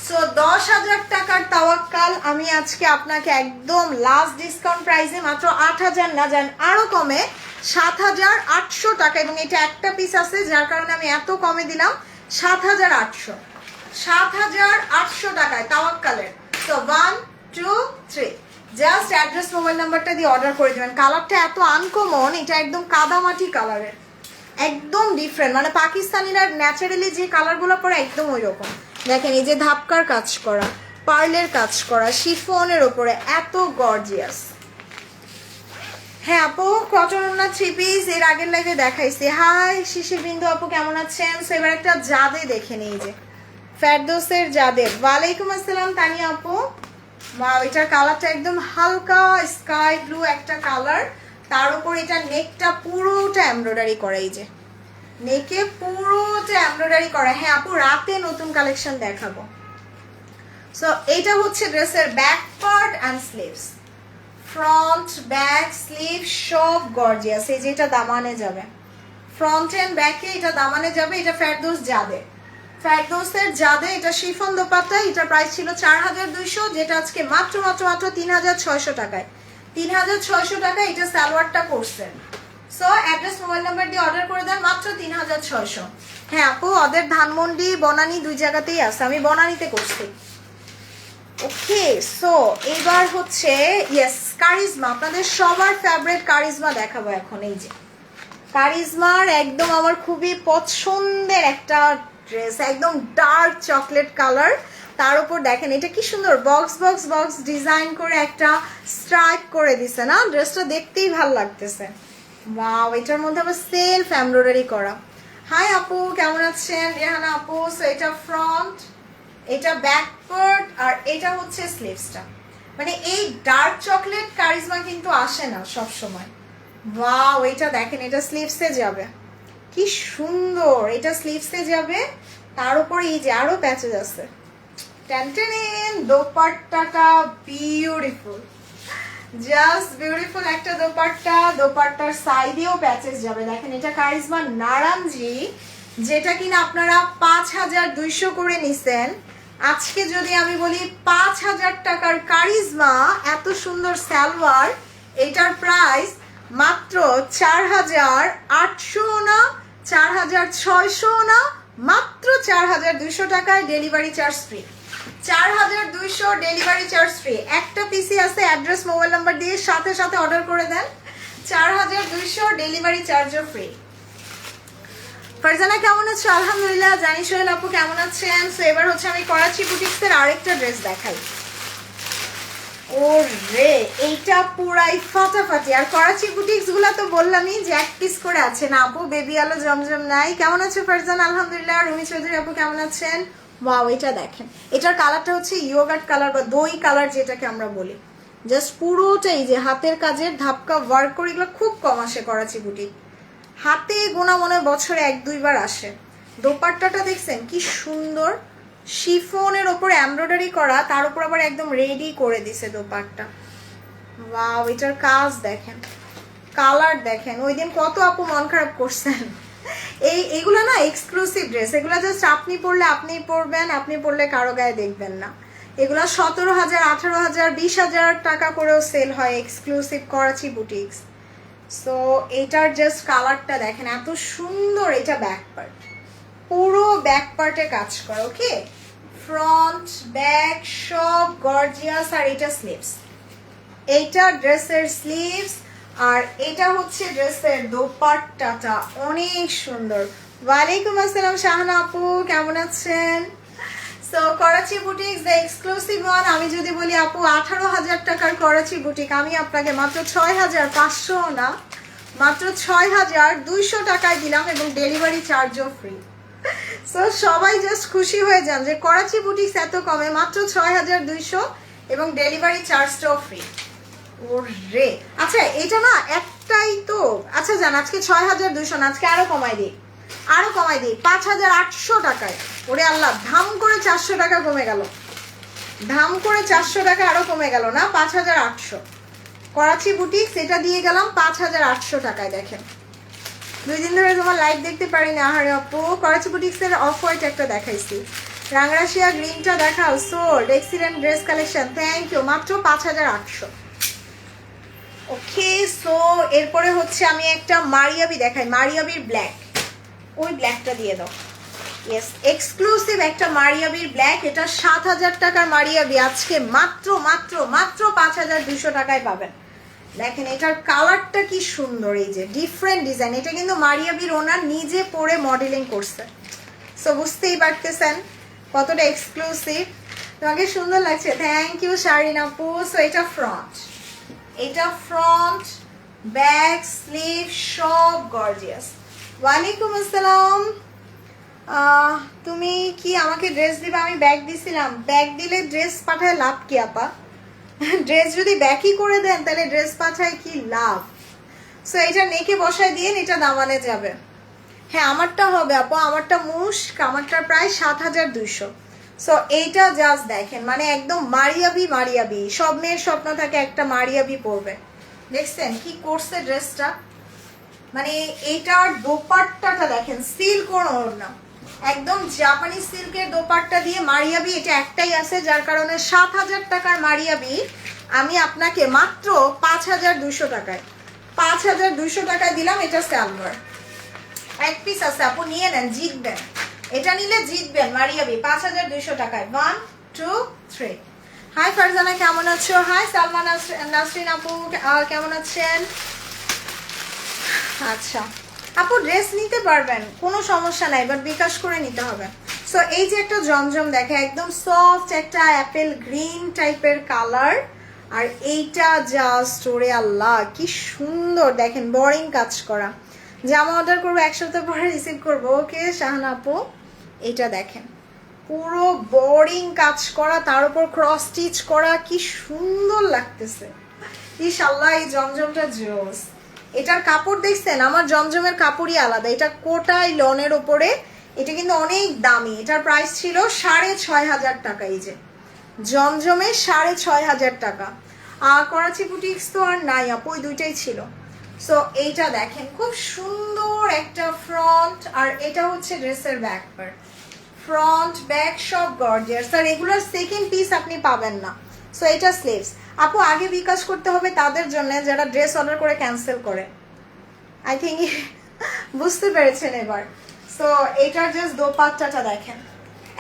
সো 10,000 টাকার তাওয়াক্কাল আমি আজকে আপনাকে একদম লাস্ট ডিসকাউন্ট প্রাইসে মাত্র 8,000 না যান আরো কমে 7,800 টাকা, এবং এটা একটা পিস আছে যার কারণে আমি এত কমে দিলাম 7,800। 7,800 টাকায় তাওয়াক্কালের। সো 1 2 3 জাস্ট অ্যাড্রেস মোবাইল নাম্বারটা দিয়ে অর্ডার করে দেবেন। কালারটা এত আনকমন, এটা একদম কাদামাটি কালারের, একদম ডিফারেন্ট, মানে পাকিস্তানিরা ন্যাচারালি যে কালারগুলো পরে একদম ওই রকম। দেখেন এই যে ধাপকার কাজ করা, পার্লের কাজ করা, শিফনের ওপরে এত গর্জিয়াস। হ্যাঁ আপু, কটন ওড়না 3 পিস এর আগের লাইভে দেখাইছি। হাই শিশির বিন্দু আপু কেমন আছেন? সো এবার একটা জাদে দেখে নিই, যে ফেরদৌসের জাদের। ওয়ালাইকুম আসসালাম তানিয়া আপু। ওয়াও, এটার কালারটা একদম হালকা স্কাই ব্লু একটা কালার, তার উপর এটা নেকটা পুরোটা এমব্রয়ডারি করা, এই যে নেকে পুরোটা এমব্রয়ডারি করা। হ্যাঁ আপু, রাতে নতুন কালেকশন দেখাবো। সো এইটা হচ্ছে ড্রেসের back part and sleeves, front back sleeve সব গর্জিয়াস। এই যে এটা দামানে যাবে, ফ্রন্ট এন্ড ব্যাকে এটা দামানে যাবে। এটা ফেরদৌস জাদে, ফেরদৌসের জাদে, এটা শিফন দোপাট্টা। এটা প্রাইস ছিল 4,200, যেটা আজকে মাত্র 3,600 টাকায়। 3,600 টাকা এটা সালোয়ারটা করছেন। সো অ্যাড্রেস মোবাইল নাম্বার দিয়ে অর্ডার করে দেন মাত্র 3,600। হ্যাঁ আপু, ওদের ধানমন্ডি বনানী দুই জায়গাতেই আছে, আমি বনানীতে করছি। ওকে, সো এবার হচ্ছে ইয়েস কারিজমা, আপনাদের সবার ফেভারিট কারিজমা দেখাবো এখন। এই যে কারিজমার একদম আমার খুবই পছন্দের একটা ড্রেস, একদম ডার্ক চকলেট কালার, তার উপর দেখেন এটা কি সুন্দর বক্স বক্স বক্স ডিজাইন করে একটা স্ট্রাইপ করে দিছে না, ড্রেসটা দেখতেই ভালো লাগতেছে। ওয়াও, এটার মধ্যে আবার সেলফ এমব্রয়ডারি করা। হাই আপু কেমন আছেন? রেহানা আপু। সো এটা ফ্রন্ট, এটা ব্যাক পার্ট, আর এটা হচ্ছে স্লিভসটা। মানে এই ডার্ক চকলেট কারিজমা কিন্তু আসে না সব সময়। ওয়াও, এটা দেখেন এটা স্লিভসে যাবে, কি সুন্দর, এটা স্লিভসে যাবে, তার উপর এই যে আরো প্যাচেজ আছে। টেনটেন দোপাট্টাটা বিউটিফুল, জাস্ট বিউটিফুল একটা দোপাট্টা। দোপাট্টার সাইডেও প্যাচেজ যাবে। দেখেন এটা কারিজমা নারাঞ্জি, যেটা কিনা আপনারা 5,200 করে নিছেন। আজকে যদি আমি বলি 5,000 টাকার কারিজমা, এত সুন্দর সালোয়ার, এটার প্রাইস মাত্র 4,800 না, 4,600 না, মাত্র 4,200 টাকায়, delivery charge free. 4,200 delivery charge free. একটা পিসি আছে, অ্যাড্রেস মোবাইল নাম্বার দিয়ে সাথে সাথে অর্ডার করে দেন, 4,200 ডেলিভারি চার্জও ফ্রি। ফারজানা কেমন আছো? আলহামদুলিল্লাহ। জানি সোহেল আপু কেমন আছেন? সো এবার হচ্ছে আমি করাচি বুটিক্সের আরেকটা ড্রেস দেখাই। ও রে, এইটা পুরাই ফাটাফাটি। আর করাচি বুটিক্স গুলা তো বললামই যে এক পিস করে আছে না আপু, বেবি আলো জমজম নাই। কেমন আছে ফারজানা? আলহামদুলিল্লাহ। রুমি চৌধুরী আপু কেমন আছেন? ওয়াও, এটা দেখেন, এটার কালারটা হচ্ছে ইয়োগার্ট কালার বা দই কালার যেটাকে আমরা বলি। জাস্ট পুরোটাই যে হাতের কাজের ধাপকা ওয়ার্ক করে, এগুলো খুব কম আসে করাচি বুটিক, হাতে গোনা মনে হয় বছরে 1-2 বার আসে। দোপাট্টাটা দেখছেন কি সুন্দর, শিফনের ওপর এমব্রয়ডারি করা, তার উপর আবার একদম রেডি করে দিছে দোপাট্টা। ওয়াও, এটার কাজ দেখেন, কালার দেখেন। ওই দিন কত আপু মন খারাপ করছেন। এইগুলো না এক্সক্লুসিভ ড্রেস, এগুলো জাস্ট আপনি পরলে আপনিই পরবেন, আপনি পরলে কারো গায়ে দেখবেন না। এগুলো 17,000, 18,000, 20,000 টাকা করেও সেল হয়, এক্সক্লুসিভ করাচি বুটিক্স। সো এটার জাস্ট কালারটা দেখেন এত সুন্দর। এটা ব্যাক পার্ট, পুরো ব্যাক পার্টে কাজ করা। ওকে, ফ্রন্ট ব্যাক সব গর্জিয়াস। আর এটা স্লিভস, এইটা ড্রেসের স্লিভস, আর এটা হচ্ছে ড্রেসের দোপাট্টাটা অনেক সুন্দর। ওয়ালাইকুম আসসালাম শাহানা আপু কেমন আছেন? So Karachi boutique the exclusive one. আমি যদি বলি আপু 18,000 টাকার করাচি বুটিক, আমি আপনাকে মাত্র 6,500 না, মাত্র 6,200 টাকায় দিলাম, এবং ডেলিভারি চার্জও ফ্রি। সো সবাই জাস্ট খুশি হয়ে যান যে করাচি বুটিক্স এত কমে, মাত্র 6,200 এবং ডেলিভারি চার্জটাও ফ্রি। ওরে আচ্ছা, এটা না একটাই তো। আচ্ছা জান, আজকে 6,200 না, আজকে আরো কমাই দিই, আরো কমাই দিই 5,800 টাকায়। ওরে আল্লাহ, ধাম করে 400 টাকা কমে গেল, ধাম করে 400 টাকা আরো কমে গেল না, 5,800। করাচি বুটিক্স এটা দিয়ে গেলাম 5,800 টাকায়। দেখেন 2 দিন ধরে তোমার লাইভ দেখতে পারি না। আহারে আপু, করাচি বুটিক্সের অফ হোয়াইট একটা দেখাইছি, রাংরাশিয়া গ্রিনটা দেখাও। Sold, excellent dress collection, thank you. মাত্র 5800। ওকে, সো এরপরে হচ্ছে আমি একটা মারিয়াবি দেখাই, মারিয়াবির ব্ল্যাক, ওই ব্ল্যাকটা দিয়ে দাও। ইয়েস, এক্সক্লুসিভ একটা মারিয়াবির ব্ল্যাক, এটা 7000 টাকার মারিয়াবি আজকে মাত্র মাত্র মাত্র 5200 টাকায় পাবেন। দেখেন এটার কালারটা কি সুন্দর, এই যে ডিফারেন্ট ডিজাইন। এটা কিন্তু মারিয়াবির ওনার নিজে পরে মডেলিং করছে, সো বুঝতেই পারতেছেন কতটা এক্সক্লুসিভ। তোমাকে সুন্দর লাগছে, থ্যাংক ইউ শারিন আপু। সো এটা ফ্রন্ট, এটা ফ্রন্ট, ব্যাক, স্লিভ সব গর্জিয়াস। ওয়ালাইকুম আসসালাম। তুমি কি আমাকে ড্রেস দিবে? আমি ব্যাগ দিছিলাম। ব্যাগ দিলে ড্রেস পাঠায় লাভ কি আপা? ড্রেস যদি ব্যাকই করে দেন তাহলে ড্রেস পাঠায় কি লাভ? সো এটা নেকে বসায় দিয়ে এটা দামানে যাবে। হ্যাঁ আমারটা হবে আপু, আমারটা মুস্ক, আমারটা প্রায় 7200। সো এইটা জাস্ট দেখেন, মানে একদম মারিয়াবি মারিয়াবি, সব মেয়ের স্বপ্ন থাকে একটা মারিয়াবি পরবে। দেখছেন কি করছে ড্রেসটা, মানে এইটার দোপাট্টাটা দেখেন, সিল্ক কোনো না, একদম জাপানি সিল্কের দোপাট্টা দিয়ে মারিয়াবি। এটা একটাই আছে, যার কারণে 7000 টাকার মারিয়াবি আমি আপনাকে মাত্র 5200 টাকায়, 5200 টাকায় দিলাম। এটা সালোয়ার, এক পিস আছে আপু, নিয়ে নেন, জিতবেন। এটা নিলে জিতবেন মারিয়াবি 5200 টাকায়। 1 2 3। হাই ফারজানা, কেমন আছো? হাই সালমান নাসরিন আপু, কেমন আছেন? আচ্ছা আপু ড্রেস নিতে পারবেন, কোনো সমস্যা নাই, বাট বিকাশ করে নিতে হবে। সো এই যে একটা জমজম দেখে, একদম সফট একটা অ্যাপেল গ্রিন টাইপের কালার, আর এইটা জাস্ট ওরে আল্লাহ কি সুন্দর দেখেন, বোরিং কাজ করা। জামা অর্ডার করবো, এক সপ্তাহ পরে রিসিভ করবো। ওকে শাহানা আপু, এটা দেখেন পুরো বোরিং কাজ করা, তার উপর ক্রস স্টিচ করা, কি সুন্দর লাগতেছে। ইনশাআল্লাহ এই জমজমটা জোস। এটার কাপড় দেখছেন, আমার জমজমের কাপড়ই আলাদা, এটা কোটাই লনের উপরে, এটা কিন্তু অনেক দামি। এটার প্রাইস ছিল 6500 টাকা। এই যে জমজমে 6500 টাকা। করাচি বুটিক্স তো আর নাই আপু, ওই দুইটাই ছিল। সো এইটা দেখেন খুব সুন্দর একটা ফ্রন্ট, আর এটা হচ্ছে ড্রেসের ব্যাক পার্ট, ফ্রন্ট ব্যাক সব গর্জিয়াস। আর এগুলোর সেকেন্ড পিস আপনি পাবেন না। সো এটা স্লিভস আপু, আগে বিকাশ করতে হবে তাদের জন্য যারা ড্রেস অর্ডার করে ক্যান্সেল করে। আই থিঙ্ক বুঝতে পেরেছেন এবার। সো এটার জাস্ট দোপাট্টাটা দেখেন,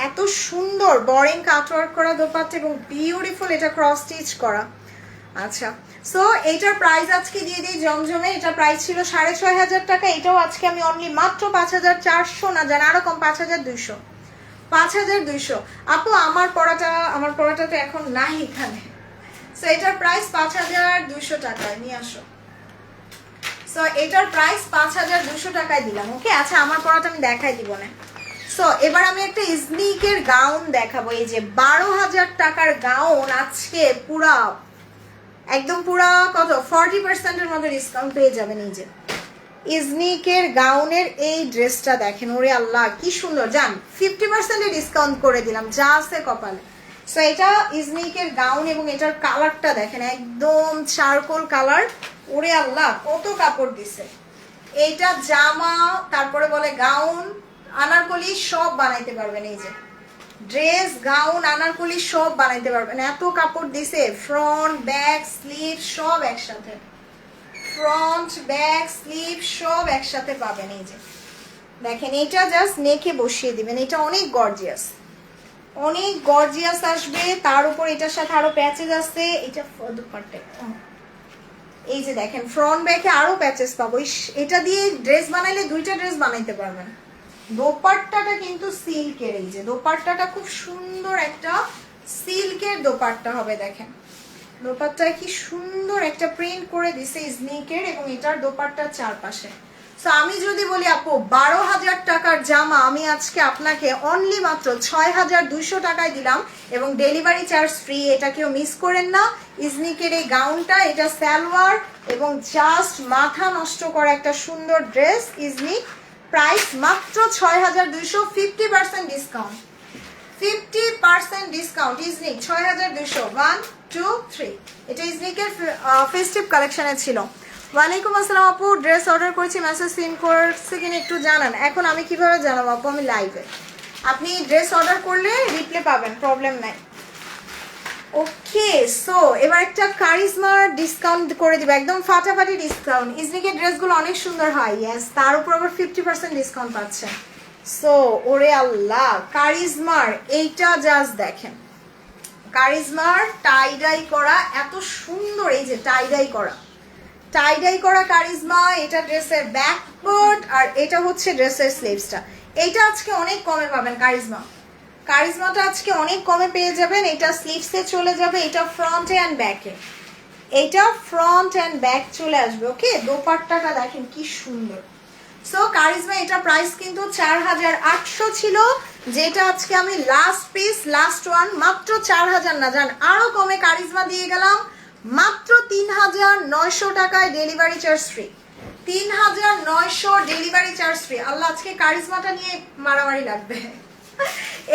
এত সুন্দর বোরিং কাটওয়ার্ক করা দোপাট্টা এবং বিউটিফুল এটা ক্রস স্টিচ করা। আচ্ছা সো এইটার প্রাইস আজকে দিয়ে দিই জমজমে, এটা প্রাইস ছিল 6500 টাকা। এটাও আজকে আমি অনলি মাত্র 5400, না জান আরো কম, 5200। 5200 আপু, আমার পড়াটা তো এখন নাই এখানে। সো এটার প্রাইস 5200 টাকায় নিয়ে আসো। সো এটার প্রাইস 5200 টাকায় দিলাম। ওকে আচ্ছা, আমার পড়াটা আমি দেখাই দিব না। সো এবার আমি একটা ইজনিকের গাউন দেখাবো। এই যে 12000 টাকার গাউন আজকে পুরা একদম পুরা কত 40% এর মতো ডিসকাউন্ট পেয়ে যাবেন। এই যে ইজনিকের গাউনের এই ড্রেসটা দেখেন, ওরে আল্লাহ কি সুন্দর, জান 50% এর ডিসকাউন্ট করে দিলাম, যা আছে কপালে। সো এটা ইজনিকের গাউন এবং এটার কালারটা দেখেন, একদম চারকোল কালার, ওরে আল্লাহ কত কাপড় দিছে। এইটা জামা, তারপরে বলে গাউন, আনারকলি সব বানাইতে পারবেন। এই যে ড্রেস, গাউন, আনারকলি সব বানাইতে পারবেন, এত কাপড় দিছে। ফ্রন্ট ব্যাক স্লিভ সব একসাথে, ফ্রন্ট ব্যাক স্লিভ সব একসাথে পাবেন। এই যে দেখেন, এটা জাস্ট নেকে বসিয়ে দিবেন, এটা অনেক গর্জিয়াস, অনেক গর্জিয়াস আসবে। তার উপর এটার সাথে আরো প্যাচেস আছে। এটা দুপাট্টা, এই যে দেখেন ফ্রন্ট ব্যাকে আরো প্যাচেস পাবো। এটা দিয়ে ড্রেস বানাইলে দুইটা ড্রেস বানাইতে পারবেন। দোপাট্টাটা কিন্তু সিল্কের, এই যে দোপাট্টাটা খুব সুন্দর একটা সিল্কের দোপাট্টা হবে। দেখেন দোপাট্টায় কি সুন্দর একটা প্রিন্ট করে দিছে ইজনিকের, এবং এটার দোপাট্টার চারপাশে। সো আমি যদি বলি আপু 12000 টাকার জামা আমি আজকে আপনাকে অনলি মাত্র 6200 টাকায় দিলাম, এবং ডেলিভারি চার্জ ফ্রি, এটা কেউ মিস করেন না। ইজনিকের এই গাউনটা, এটা সালোয়ার, এবং জাস্ট মাথা নষ্ট করা একটা সুন্দর ড্রেস ইজনিক। প্রাইস মাত্র 6200, 50% ডিসকাউন্ট, 50% ডিসকাউন্ট। ইজনিক 6200। 1 2 3। এটা ইজনিকের ফেস্টিভ কালেকশনে ছিল। ওয়ালাইকুম আসসালাম আপু, ড্রেস অর্ডার করেছি, মেসেজ সিন করছে কিনা একটু জানান। এখন আমি কিভাবে জানাবো আপু, আমি লাইভে, আপনি ড্রেস অর্ডার করলে রিপ্লে পাবেন, প্রবলেম নাই। ওকে, সো এবার একটা কারিজমার ডিসকাউন্ট করে দিব, একদম ফাটাফাটি ডিসকাউন্ট। ইজনিকের ড্রেসগুলো অনেক সুন্দর হয়, ইয়েস, তার উপর আবার 50% ডিসকাউন্ট পাচ্ছেন। সো ওরে আল্লাহ, কারিজমার এইটা জাস্ট দেখেন, কারিজমার টাইডাই করা এত সুন্দর, এই যে টাইডাই করা, টাইডাই করা কারিজমা। এটা ড্রেসের ব্যাক পার্ট আর এটা হচ্ছে ড্রেসের স্লিভসটা। এইটা আজকে অনেক কমে পাবেন কারিজমা, কারিজমাটা আজকে অনেক কমে পেয়ে যাবেন। এটা স্লিভসে চলে যাবে, এটা ফ্রন্টে অ্যান্ড ব্যাকে, এটা ফ্রন্ট অ্যান্ড ব্যাক চলে আসবে। ওকে, দোপাট্টাটা দেখেন কি সুন্দর। সো কারিজমা এটা প্রাইস কিন্তু 4800 ছিল, যেটা আজকে আমি লাস্ট পিস, লাস্ট ওয়ান, মাত্র 4000 না জান, আরো কমে কারিজমা দিয়ে গেলাম মাত্র 3900 টাকায়, delivery charge free. 3900 delivery charge free. আল্লাহ, আজকে কারিজমাটা নিয়ে মারামারি লাগবে,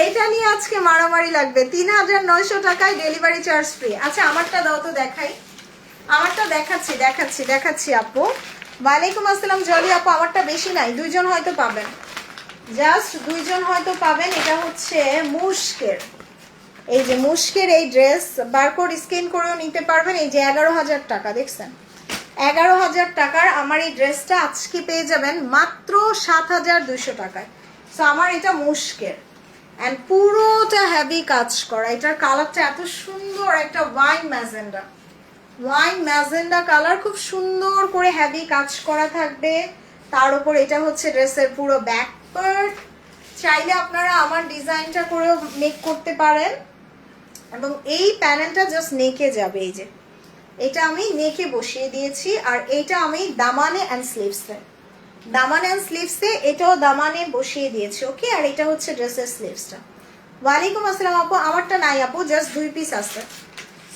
এটা নিয়ে আজকে মারামারি লাগবে। 3900 টাকায় ডেলিভারি চার্জ ফ্রি। আচ্ছা আমারটা দাও তো দেখাই, আমারটা দেখাচ্ছি দেখাচ্ছি দেখাচ্ছি আপু। ওয়ালাইকুম আসসালাম জলি আপু, আমারটা বেশি নাই, দুইজন হয়তো পাবেন, জাস্ট দুইজন হয়তো পাবেন। এটা হচ্ছে মুশকের, এই যে মুশকের এই ড্রেস, বারকোড স্ক্যান করেও নিতে পারবেন। এই যে 11000 টাকা, দেখছেন 11000 টাকার আমার এই ড্রেসটা আজকে পেয়ে যাবেন মাত্র 7200 টাকায়। সো আমার এটা মুশকের অ্যান্ড পুরোটা হেভি কাজ করা। এটার কালারটা এত সুন্দর, একটা wine magenta, wine magenta colour, খুব সুন্দর করে হেভি কাজ করা থাকবে। তার উপর এটা হচ্ছে ড্রেসের পুরো ব্যাক পার্ট। চাইলে আপনারা আমার ডিজাইনটা করেও মেক করতে পারেন, এবং এই প্যানেলটা জাস্ট নেকে যাবে। এই যে এটা আমি নেকে বসিয়ে দিয়েছি, আর এটা আমি দামানে অ্যান্ড স্লিভসে, দামান অ্যান্ড স্লিভসে এটাও দামানে বসিয়ে দিয়েছি। ওকে, আর এটা হচ্ছে ড্রেসের স্লিভসটা। ওয়ালাইকুম আসসালাম আপু, আমারটা নাই আপু, জাস্ট 2 পিস আছে।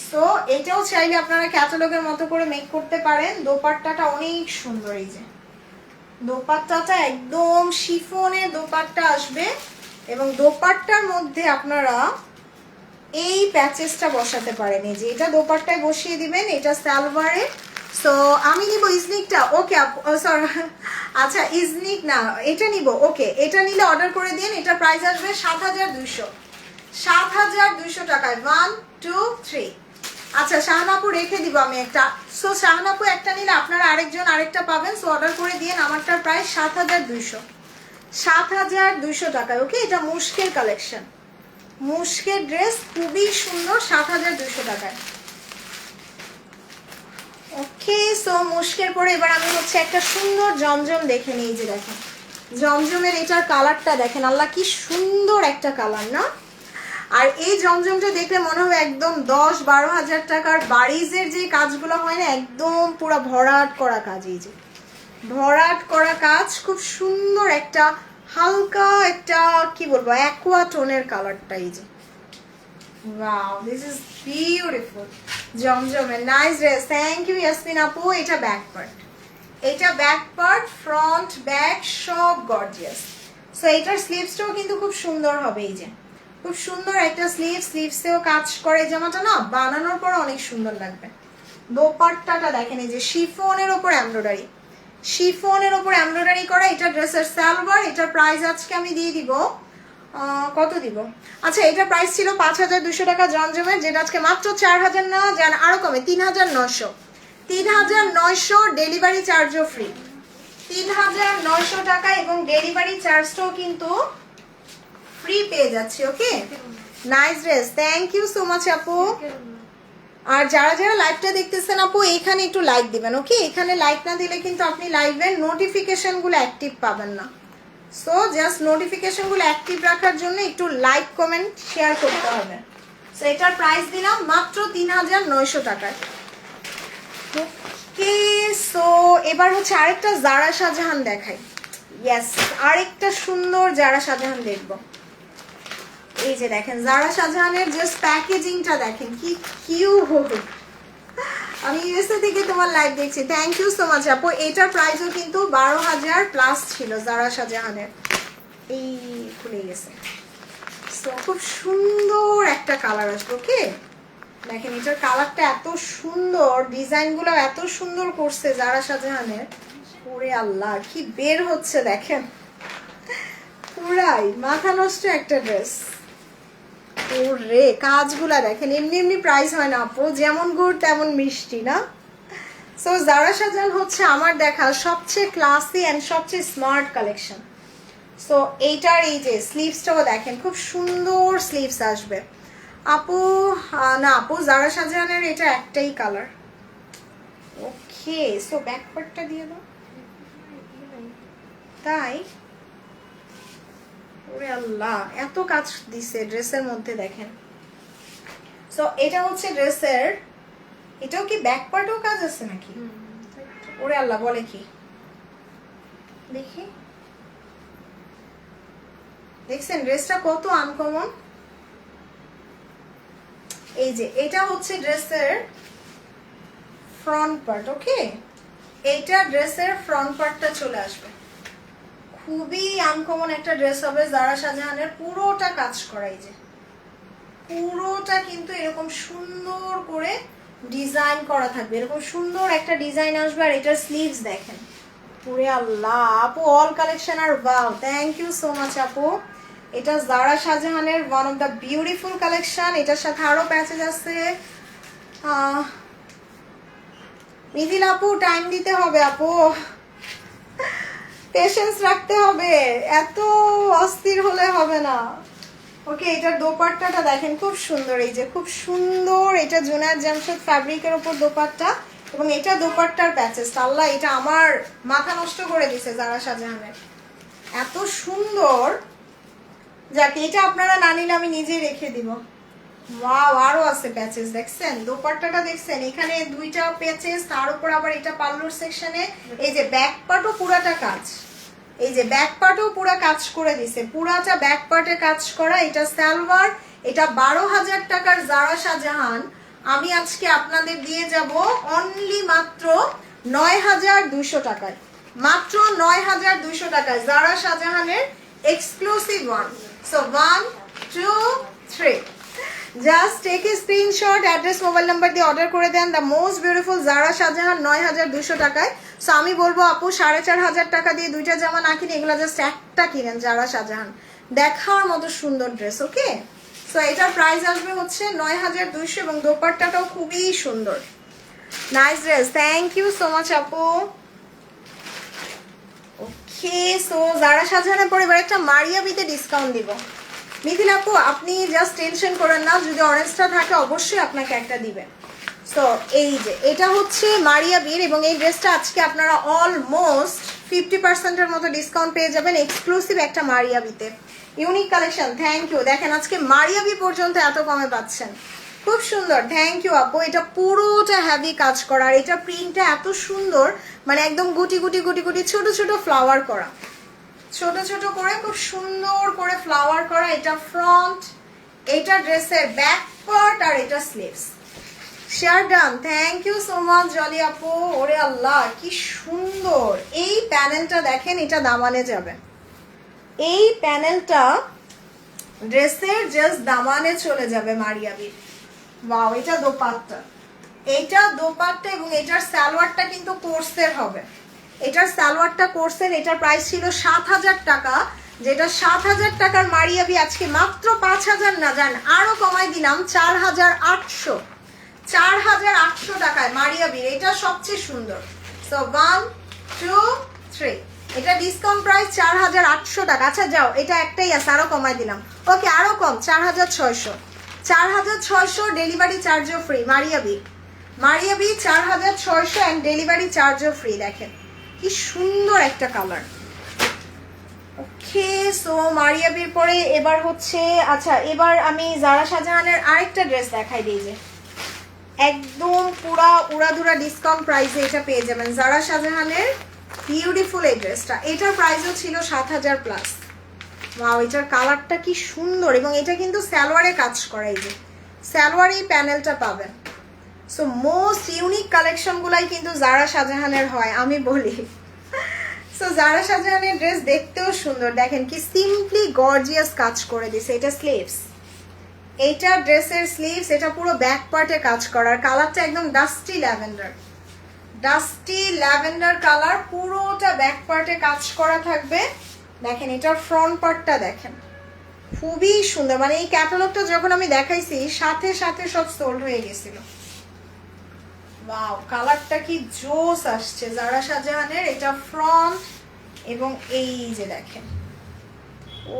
সো এটাও চাইলে আপনারা ক্যাটালগের মতো করে মেক করতে পারেন। দোপাট্টাটা অনেক সুন্দর, এই যে দোপাট্টাটা একদম শিফনের দোপাট্টা আসবে, এবং দোপাট্টার মধ্যে আপনারা এই প্যাচেসটা বসাতে পারেন। এই যে এটা দোপাট্টায় বসিয়ে দিবেন, এটা সালোয়ারে। সো আমি নিব ইজনিকটা। ওকে আপু, সরি, আচ্ছা ইজনিক না, এটা নিব। ওকে, এটা নিলে অর্ডার করে দিন। এটা প্রাইস আসবে 7200, 7200 টাকায়। 1 2 3। আচ্ছা শাহনাপু রেখে দিব আমি একটা। সো শাহনাপু একটা নিলে আপনারা আরেকজন আরেকটা পাবেন। সো অর্ডার করে দিন। আমারটার প্রাইস 7200, 7200 টাকায়। ওকে, এটা মুশকের কালেকশন, মুশকের ড্রেস, খুবই সুন্দর, 7200 টাকায়। ওকে, সো মুশকের পরে এবার আমি হচ্ছে একটা সুন্দর জমজম দেখে নিই। যে দেখেন জমজমের এটার কালারটা দেখেন, আল্লাহ কি সুন্দর একটা কালার না। আর এই জমজমটা দেখলে মনে হবে একদম 10-12 হাজার টাকার বাড়িজের যে কাজগুলো হয় না, একদম পুরো ভরাট করা কাজ। এই যে ভরাট করা কাজ, খুব সুন্দর একটা হালকা একটা কি বলবো অ্যাকোয়া টোনের কালারটা। এই যে ওয়াও, দিস ইজ বিউটিফুল। জমজমের nice dress, thank you Yasmin আপু। এটা ব্যাক পার্ট, এটা ব্যাক পার্ট, ফ্রন্ট ব্যাক সব গর্জিয়াস। সো এটার স্লিভসটাও কিন্তু খুব সুন্দর হবে। এই যে খুব সুন্দর একটা স্লিভ, স্লিভসেও কাজ করে। জামাটা না বানানোর পর অনেক সুন্দর লাগবে। দোপাট্টাটা দেখেন, এই যে শিফনের ওপর এমব্রয়ডারি, শিফনের ওপর এমব্রয়ডারি করা। এটা ড্রেসের সালোয়ার। এটার প্রাইস আজকে আমি দিয়ে দিব, কত দিব, আচ্ছা এটা প্রাইস ছিল 5200 টাকা জমজমের, যেটা আজকে মাত্র 4000 না, জান আরো কমে 3900, 3900 ডেলিভারি চার্জও ফ্রি, 3900 টাকা, এবং ডেলিভারি চার্জটাও কিন্তু ফ্রি পেয়ে যাচ্ছি। Okay, nice dress, thank you so much আপু। আর যারা যারা লাইভটা দেখতেছেন আপু, এখানে একটু লাইক দিবেন। ওকে, এখানে লাইক না দিলে কিন্তু আপনি লাইভের নোটিফিকেশনগুলো অ্যাক্টিভ পাবেন না। সো জাস্ট নোটিফিকেশনগুলো অ্যাক্টিভ রাখার জন্য একটু লাইক কমেন্ট শেয়ার করতে হবে। সো এটার প্রাইস দিলাম মাত্র 3900 টাকায়। ওকে, সো এবার হচ্ছে আরেকটা জারা শাহজাহান দেখাই। ইয়েস, আরেকটা সুন্দর জারা শাহজাহান দেখব। এই যে দেখেন জারা শাহজাহানের জাস্ট প্যাকেজিংটা দেখেন কি কিউট। আমি ইউএসএ থেকে তোমার লাইভ দেখছি, থ্যাংক ইউ সো মাচ আপু। এটার প্রাইসও কিন্তু 12000 প্লাস ছিল জারা শাহজাহানের। এই খুলে গেছে। সো খুব সুন্দর একটা কালার আসবে। ওকে, দেখেন এটার কালারটা এত সুন্দর, ডিজাইনগুলো এত সুন্দর করছে জারা শাহজাহানের। ওরে আল্লাহ কি বের হচ্ছে দেখেন, পুরাই মাথা নষ্ট একটা ড্রেস। ওরে কাজগুলা দেখেন, এমনি এমনি প্রাইস হয় না আপু, যেমন গুড় তেমন মিষ্টি না। সো জারা শাহজাহান হচ্ছে আমার দেখা সবচেয়ে ক্লাসি অ্যান্ড সবচেয়ে স্মার্ট কালেকশন। সো এইটার এই যে স্লিভসটাও দেখেন, খুব সুন্দর স্লিভস আসবে আপু। না আপু, জারা শাহজাহানের এটা একটাই কালার। ওকে, সো ব্যাক পার্টটা দিয়ে দাও। তাই? ওরে আল্লাহ, এত কাজ দিছে ড্রেসের মধ্যে দেখেন। সো এটা হচ্ছে ড্রেসের, এটাও কি ব্যাক পার্টেও কাজ আছে নাকি? ওরে আল্লাহ, বলে কি দেখি। দেখছেন ড্রেসটা কত আনকমন। এই যে এটা হচ্ছে ড্রেসের ফ্রন্ট পার্ট। ওকে, এইটা ড্রেসের ফ্রন্ট পার্টটা চলে আসবে। খুবই আনকমন একটা ড্রেস হবে জারা শাহজাহানের, পুরোটা কাজ করা। এই যে পুরোটা কিন্তু এরকম সুন্দর করে ডিজাইন করা থাকবে, এরকম সুন্দর একটা ডিজাইন আসবে। আর এটার স্লিভস দেখেন। ওরে আল্লাহ আপু, অল কালেকশন আর wow, thank you so much আপু। এটা জারা শাহজাহানের one of the beautiful collection. এটার সাথে আরো প্যাচেজ আছে। মিথিল আপু, টাইম দিতে হবে আপু, পেশেন্স রাখতে হবে, এত অস্থির হলে হবে না। ওকে, এটার দোপাট্টাটা দেখেন খুব সুন্দর। এই যে খুব সুন্দর, এটা জুনায়েদ জামশেদ ফ্যাব্রিকের উপর দোপাট্টা, এবং এটা দোপাট্টার প্যাচেসটা আল্লাহ, এটা আমার মাথা নষ্ট করে দিছে জারা শাহজাহানের, এত সুন্দর। যাক, এটা আপনারা না নিলে আমি নিজেই রেখে দিব। ওয়াও, আরো আছে প্যাচেস, দেখছেন দোপাট্টাটা দেখছেন, এখানে দুইটা প্যাচেস, তার উপর আবার এটা পাল্লুর সেকশনে। এই যে ব্যাক পার্টও পুরাটা কাজ, এই যে ব্যাক পার্টও পুরা কাজ করে দিছে, পুরাটা ব্যাক পার্টে কাজ করা। এটা সালোয়ার, এটা 12,000 টাকার জারা শাহজাহান আমি আজকে আপনাদের দিয়ে যাব অনলি মাত্র 9,200 টাকায়। মাত্র 9,200 টাকায় জারা শাহজাহানের exclusive one. So 1 2 3, just take a screenshot, address, mobile number দিয়ে অর্ডার করে দেন। The most beautiful Zara Shahjahan 9,200 টাকায়। সো আমি বলবো আপু 4,500 টাকা দিয়ে দুইটা জামা না কিনে এগুলো জাস্ট একটা কিনেন। জারা শাহজাহান দেখার মতো সুন্দর ড্রেস। ওকে, সো এটার প্রাইস আসবে হচ্ছে 9,200 এবং দোপাট্টাটাও খুবই সুন্দর। Nice dress, thank you so much আপু। ওকে, সো জারা শাহজাহানের পরে এবার একটা মারিয়াবিতে ডিসকাউন্ট দিব। মিথিল আপু, আপনি জাস্ট টেনশন করেন না, যদি অরেঞ্জটা থাকে অবশ্যই আপনাকে একটা দিবে। সো এই যে এটা হচ্ছে মারিয়াবির, এবং এই ড্রেসটা আজকে আপনারা অলমোস্ট 50%-এর মতো ডিসকাউন্ট পেয়ে যাবেন এক্সক্লুসিভ একটা মারিয়াবিতে। Unique collection, thank you. দেখেন আজকে মারিয়াবি পর্যন্ত এত কমে পাচ্ছেন, খুব সুন্দর, থ্যাংক ইউ আপু। এটা পুরোটা হেভি কাজ করা, আর এটা প্রিন্টটা এত সুন্দর, মানে একদম গুটি গুটি গুটি গুটি ছোট ছোট ফ্লাওয়ার করা, ছোট ছোট করে খুব সুন্দর করে ফ্লাওয়ার করা। এটা ফ্রন্ট, এটা ড্রেসের ব্যাক পার্ট, আর এটা sleeves. Share done, thank you so much Jolly আপু। ওরে আল্লাহ কি সুন্দর এই প্যানেলটা দেখেন, এটা দামানে যাবে। এই প্যানেলটা ড্রেসের জাস্ট দামানে চলে যাবে মারিয়াবির। ওয়াও, এটা দোপাট্টা, এইটা দোপাট্টা, এবং এটার সালোয়ারটা কিন্তু কোর্সের হবে। এটার সালোয়ারটা কোর্সের, এটার প্রাইস ছিল 7,000 টাকা, যেটা 7,000 টাকার মারিয়াবি আজকে মাত্র 5,000 না, জান আরো কমাই দিলাম 4,800। 4,800 টাকায় মারিয়াবির, এটা সবচেয়ে সুন্দর। সো 1 2 3, এটা ডিসকাউন্ট প্রাইস 4,800 টাকা। আচ্ছা যাও, এটা একটাই আছে, আরো কমাই দিলাম। ওকে, আরো কম, 4,600। 4,600, ডেলিভারি চার্জও free. Maria B, Maria B 4,600 and delivery চার্জও ফ্রি। দেখেন কি সুন্দর একটা কালার। ওকে, সো মারিয়াবির পরে এবার হচ্ছে, আচ্ছা এবার আমি জারা শাহজাহানের আরেকটা ড্রেস দেখাই দিই, যে একদম পুরা উড়াধুরা ডিসকাউন্ট প্রাইসে এটা পেয়ে যাবেন। জারা শাহজাহানের বিউটিফুল এই ড্রেসটা, এটার প্রাইসও ছিল 7,000 প্লাস। ওয়াও, এটার কালারটা কি সুন্দর, এবং এটা কিন্তু সালোয়ারে কাজ করা। এই যে সালোয়ারে এই প্যানেলটা পাবেন। সো মোস্ট ইউনিক কালেকশনগুলাই কিন্তু জারা শাহজাহানের হয়, আমি বলি। সো জারা শাহজাহানের ড্রেস দেখতেও সুন্দর, দেখেন কি সিম্পলি গর্জিয়াস কাজ করে দিছে। এটা স্লিভস, এইটা ড্রেসের স্লিভস, এটা পুরো ব্যাক পার্টে কাজ করার। কালারটা একদম dusty lavender, dusty lavender colour, পুরোটা ব্যাক পার্টে কাজ করা থাকবে। দেখেন এটার ফ্রন্ট পার্টটা দেখেন, খুবই সুন্দর। মানে এই ক্যাটালগটা যখন আমি দেখাইছি সাথে সাথে সব সোল্ড হয়ে গেছিল। ওয়াও, কালারটা কি জোস আসছে জারা শাহজাহানের। এটা ফ্রন্ট এবং এই যে দেখেন,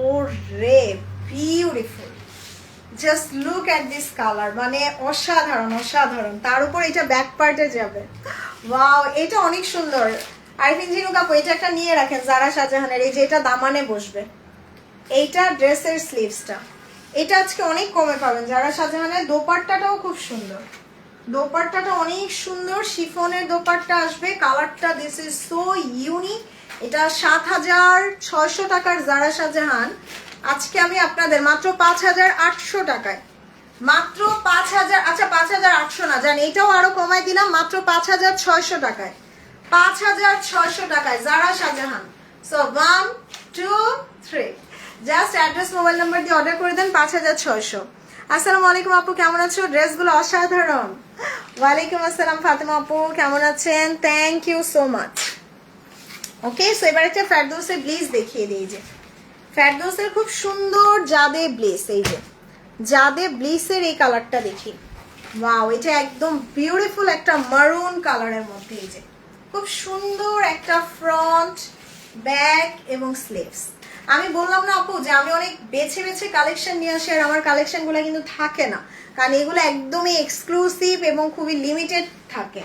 ওরে beautiful, just look at this colour, মানে অসাধারণ অসাধারণ। তার উপর এটা ব্যাক পার্টে যাবে। ওয়াও, এটা অনেক সুন্দর। আরফিন ঝিনুক আপু এটা একটা নিয়ে রাখেন জারা শাহজাহানের, এই যে এটা দামানে বসবে। এইটা ড্রেসের স্লিভসটা, এটা আজকে অনেক কমে পাবেন জারা শাহজাহানের। দোপাট্টাটাও খুব সুন্দর, দোপাট্টাটা অনেক সুন্দর, শিফনের দোপাট্টা আসবে। কালারটা দিস ইজ সো ইউনিক। এটা 7,600 টাকার জারা শাহজাহান। আজকে আমি আপনাদের মাত্র 5,800 টাকায়, মাত্র 5,000, আচ্ছা 5,800 না জানি, এটাও আরো কমাই দিলাম, মাত্র 5,600 টাকায়, 5,600 টাকায় Zara Shahjahan. So 1 2 3, just address mobile number দিয়ে অর্ডার করে দেন 5,600। আসসালামু আলাইকুম আপু, কেমন আছো? ড্রেসগুলো অসাধারণ। ওয়ালাইকুম আসসালাম ফাতেমা আপু, কেমন আছেন? Thank you so much. Okay, so এবার একটা ফেরদৌসের ব্লিজ দেখিয়ে দিই। যে ফেরদৌসের খুব সুন্দর জাদে ব্লিস, এই যে জাদে ব্লিসের এই কালারটা দেখি। ওয়াও, এটা একদম বিউটিফুল একটা মারুন কালারের মধ্যে। এই যে খুব সুন্দর একটা ফ্রন্ট, ব্যাক এবং স্লিভস। আমি বললাম না আপু যে আমি অনেক বেছে বেছে কালেকশন নিয়ে আসি, আর আমার কালেকশনগুলো কিন্তু থাকে না, কারণ এগুলো একদমই এক্সক্লুসিভ এবং খুবই লিমিটেড থাকে।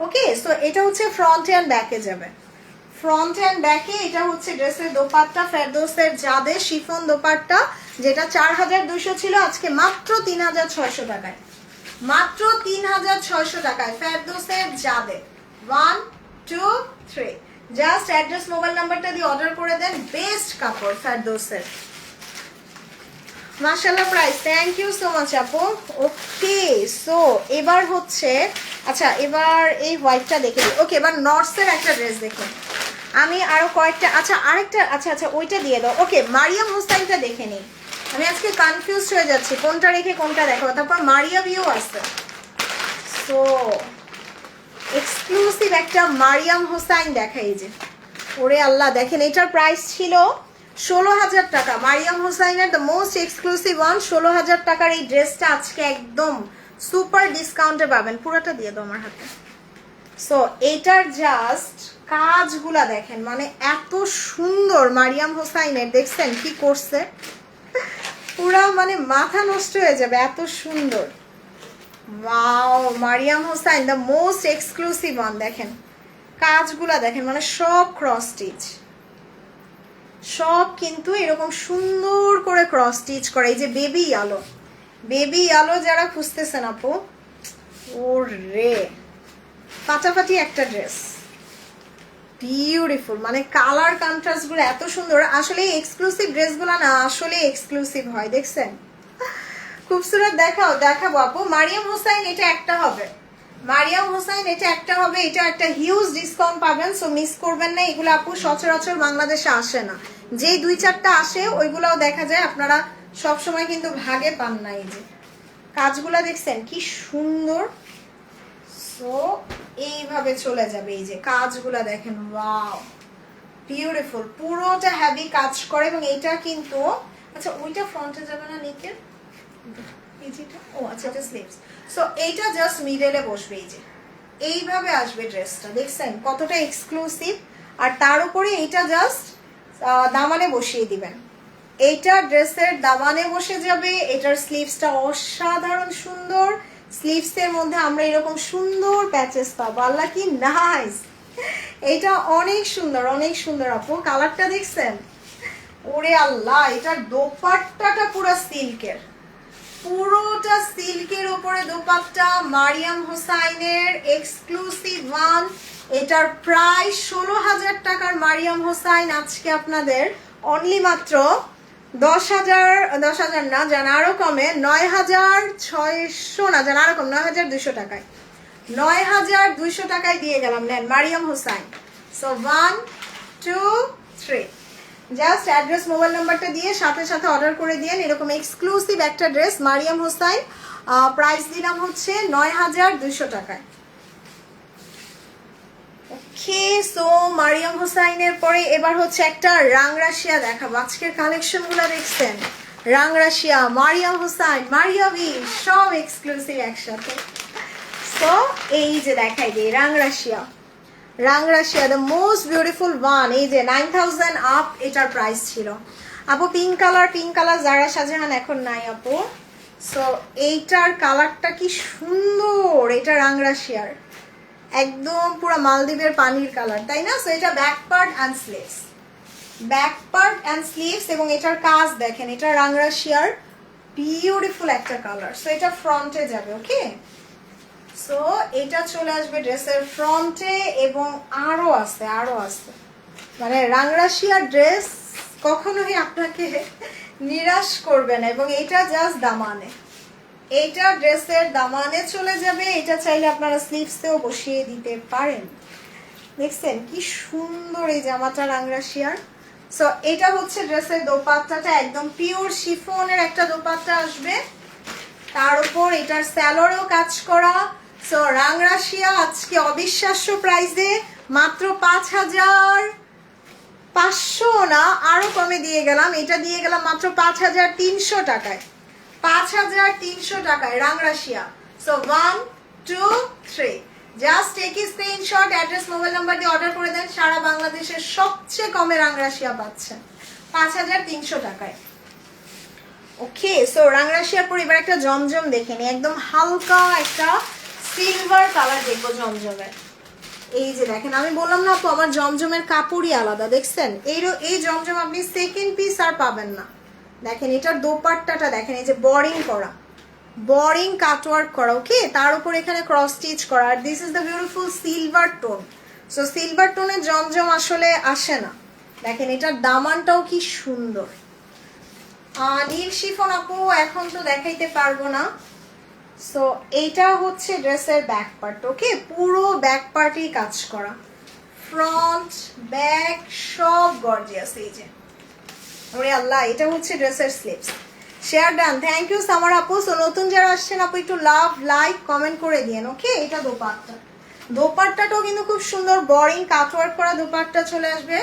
ওকে, সো এটা হচ্ছে ফ্রন্ট অ্যান্ড ব্যাকে যাবে। ফ্রন্ট অ্যান্ড ব্যাকে এটা হচ্ছে ড্রেসের দোপাট্টা, ফেরদৌসের জাদে শিফন দোপাট্টা, যেটা 4,200 ছিল, আজকে মাত্র 3,600 টাকায়, মাত্র 3,600 টাকায় ফেরদৌসের জাদে। 1 2 3, জাস্ট অ্যাড্রেস মোবাইল নাম্বারটা দিয়ে অর্ডার করে দেন। বেস্ট কাপড় ফেরদৌসের, মাশাআল্লাহ price. Thank you so much আপু। ওকে, সো এবার হচ্ছে, আচ্ছা এবার এই হোয়াইটটা দেখে দিই। ওকে, এবার নর্সের একটা ড্রেস দেখুন। আমি আরো কয়েকটা, আচ্ছা আরেকটা, আচ্ছা আচ্ছা ওইটা দিয়ে দাও। ওকে, মারিয়াম হোসাইনটা দেখে নিই। আমি আজকে কনফিউজ হয়ে যাচ্ছি কোনটা রেখে কোনটা দেখাবো। তারপর মারিয়া ভিউ আছে। সো এক্সক্লুসিভ একটা মারিয়াম হোসাইন দেখাই। যে ওরে আল্লাহ, দেখেন এটার প্রাইস ছিল 16,000 টাকা। মারিয়াম হোসাইনের দ্য মোস্ট এক্সক্লুসিভ ওয়ান, 16,000 টাকার এই ড্রেসটা আজকে একদম সুপার ডিসকাউন্টে পাবেন। পুরোটা দিয়ে দাও আমার হাতে। সো এটার জাস্ট কাজগুলা দেখেন, মানে এত সুন্দর। মারিয়াম হোসাইনের দেখছেন কি করছে, পুরা মানে মাথা নষ্ট হয়ে যাবে, এত সুন্দর। Wow, Mariam Hossain the most exclusive one. দেখেন কাজগুলা দেখেন, মানে সব ক্রস স্টিচ, সব কিন্তু এরকম সুন্দর করে ক্রস স্টিচ করে। এই যে বেবি আলো, বেবি আলো যারা খুঁজতেছেন আপু, ওরে ফাটাফাটি একটা ড্রেস, বিউটিফুল। মানে কালার কন্ট্রাস্ট গুলো এত সুন্দর। আসলে এক্সক্লুসিভ ড্রেসগুলো না আসলে এক্সক্লুসিভ হয়, দেখছেন খুবসুরত। দেখাবো আপু। মারিয়াম হোসাইন এটা একটা হবে, মারিয়াম হোসাইন এটা একটা হবে। এটা একটা হিউজ ডিসকাউন্ট পাবেন, সো মিস করবেন না। এগুলো আপু সচরাচর বাংলাদেশে আসে না, যেই 2-4টা আসে ওইগুলাও দেখা যায়, আপনারা সব সময় কিন্তু ভাগে পান না। এই যে কাজগুলা দেখছেন কি সুন্দর। সো এইভাবে চলে যাবে। এই যে কাজগুলা দেখেন, ওয়াও বিউটিফুল, পুরোটা হেভি কাজ করে। এবং এইটা কিন্তু, আচ্ছা ওইটা ফ্রন্টে যাবে না নিকের, ও আচ্ছা এটা স্লিভস। সো এইটা জাস্ট মিডলে বসবে। এই যে এইভাবে আসবে ড্রেসটা, দেখছেন কতটা এক্সক্লুসিভ। আর তার উপরে এইটা জাস্ট দামানে বসিয়ে দিবেন। এইটা ড্রেসের দামানে বসে যাবে। এটার স্লিভসটা অসাধারণ সুন্দর। স্লিভসের মধ্যে আমরা এরকম সুন্দর প্যাচেস পাবো। আল্লাহ কি নাইস, এটা অনেক সুন্দর, অনেক সুন্দর আপু। কালারটা দেখছেন, ওরে আল্লাহ। এটার দোপাট্টাটা পুরো সিল্কের, পুরোটা সিল্কের উপরে দোপাট্টা। মারিয়াম হোসাইনের এক্সক্লুসিভ ওয়ান। এটার প্রাইস 16,000 টাকার মারিয়াম হোসাইন আজকে আপনাদের অনলি মাত্র 10,000 না, জান আরো কমে, 9,600 না, জান আরো কম, 9,200 টাকায়, 9,200 টাকায় দিয়ে গেলাম। নেন Mariam Hossain. So 1 2 3, just address mobile নাম্বারটা দিয়ে সাথে সাথে অর্ডার করে দিয়েন। এরকম এক্সক্লুসিভ একটা ড্রেস মারিয়াম হোসাইন, প্রাইস দিলাম হচ্ছে 9,200 টাকায়। ওকে, সো মারিয়াম হোসাইনের পরে এবার হচ্ছে একটা রাংরাশিয়া দেখাবো। আজকের কালেকশনগুলো দেখছেন, রাংরাশিয়া, মারিয়াম হোসাইন, মারিয়াবি, সব এক্সক্লুসিভ একসাথে। সো এই যে দেখাই দিই Rangrasiya, Rangrasiya the most beautiful one. এই যে 9000 আপ এটার প্রাইস ছিল। আপু পিঙ্ক কালার যারা শাহজাহান এখন নাই আপু। সো এইটার কালারটা কি সুন্দর, এটা রাংরাশিয়ার একদম পুরো মালদ্বীপের পানির কালার, তাই না? সো এটা back part and sleeves, back part and sleeves, এবং এটার কাজ দেখেন, এটা রাংরাশিয়ার বিউটিফুল একটা কালার। সো এটা ফ্রন্টে যাবে, ওকে। সো এটা চলে আসবে ড্রেসের ফ্রন্টে, এবং আরো আছে মানে রাংরাশিয়ার ড্রেস কখনোই আপনাকে নিরাশ করবে না। এবং এটা জাস্ট দামানে, এইটা ড্রেসের দামানে চলে যাবে। এটা চাইলে আপনারা স্লিভসেও বসিয়ে দিতে পারেন। দেখছেন কি সুন্দর এই জামাটা রাংরাশিয়ার। সো এটা হচ্ছে ড্রেসের দোপাট্টাটা, একদম পিওর শিফনের একটা দোপাট্টা আসবে, তার উপর এটার স্যালোরেও কাজ করা। সো রাংরাশিয়া আজকে অবিশ্বাস্য প্রাইসে মাত্র 5500 না, আরো কমে দিয়ে গেলাম। এটা দিয়ে গেলাম মাত্র 5300 টাকায়, 5300 টাকায় Rangrasiya. So 1 2 3 just take a screenshot, address, mobile number দিয়ে অর্ডার করে দেন। সারা বাংলাদেশের সবচেয়ে কমে রাংরাশিয়া পাচ্ছেন 5300 টাকায়। ওকে, সো রাংরাশিয়ার পর এবার একটা জমজম দেখে নি, একদম হালকা একটা সিলভার কালার দেখবো জমজমের। এই যে দেখেন, আমি বললাম না তো আমার জমজমের কাপড়ই আলাদা, দেখছেন? এই জমজম আপনি সেকেন্ড পিস আর পাবেন না। দেখেন এটার দোপাট্টাটা দেখেন, এই যে বোরিং কাটওয়ার্ক করা, ওকে, তার উপর এখানে ক্রস স্টিচ করা। আর this is the beautiful silver tone. So silver টোনের জমজম আসলে আসে না। দেখেন এটার দামানটাও কি সুন্দর। নীল শিফন আপু এখন তো দেখাইতে পারবো না। সো এইটা হচ্ছে ড্রেসের ব্যাক পার্ট, ওকে, পুরো ব্যাক পার্টই কাজ করা, ফ্রন্ট ব্যাক সব গর্জিয়াস। এই যে ওরে আল্লাহ, এটা হচ্ছে ড্রেসের sleeves. Share done, thank you Summer আপু। সো নতুন যারা আসছেন আপু একটু লাভ লাইক কমেন্ট করে দিয়েন, ওকে। এটা দোপাট্টাটাও কিন্তু খুব সুন্দর, বোরিং কাটওয়ার্ক করা দোপাট্টা চলে আসবে।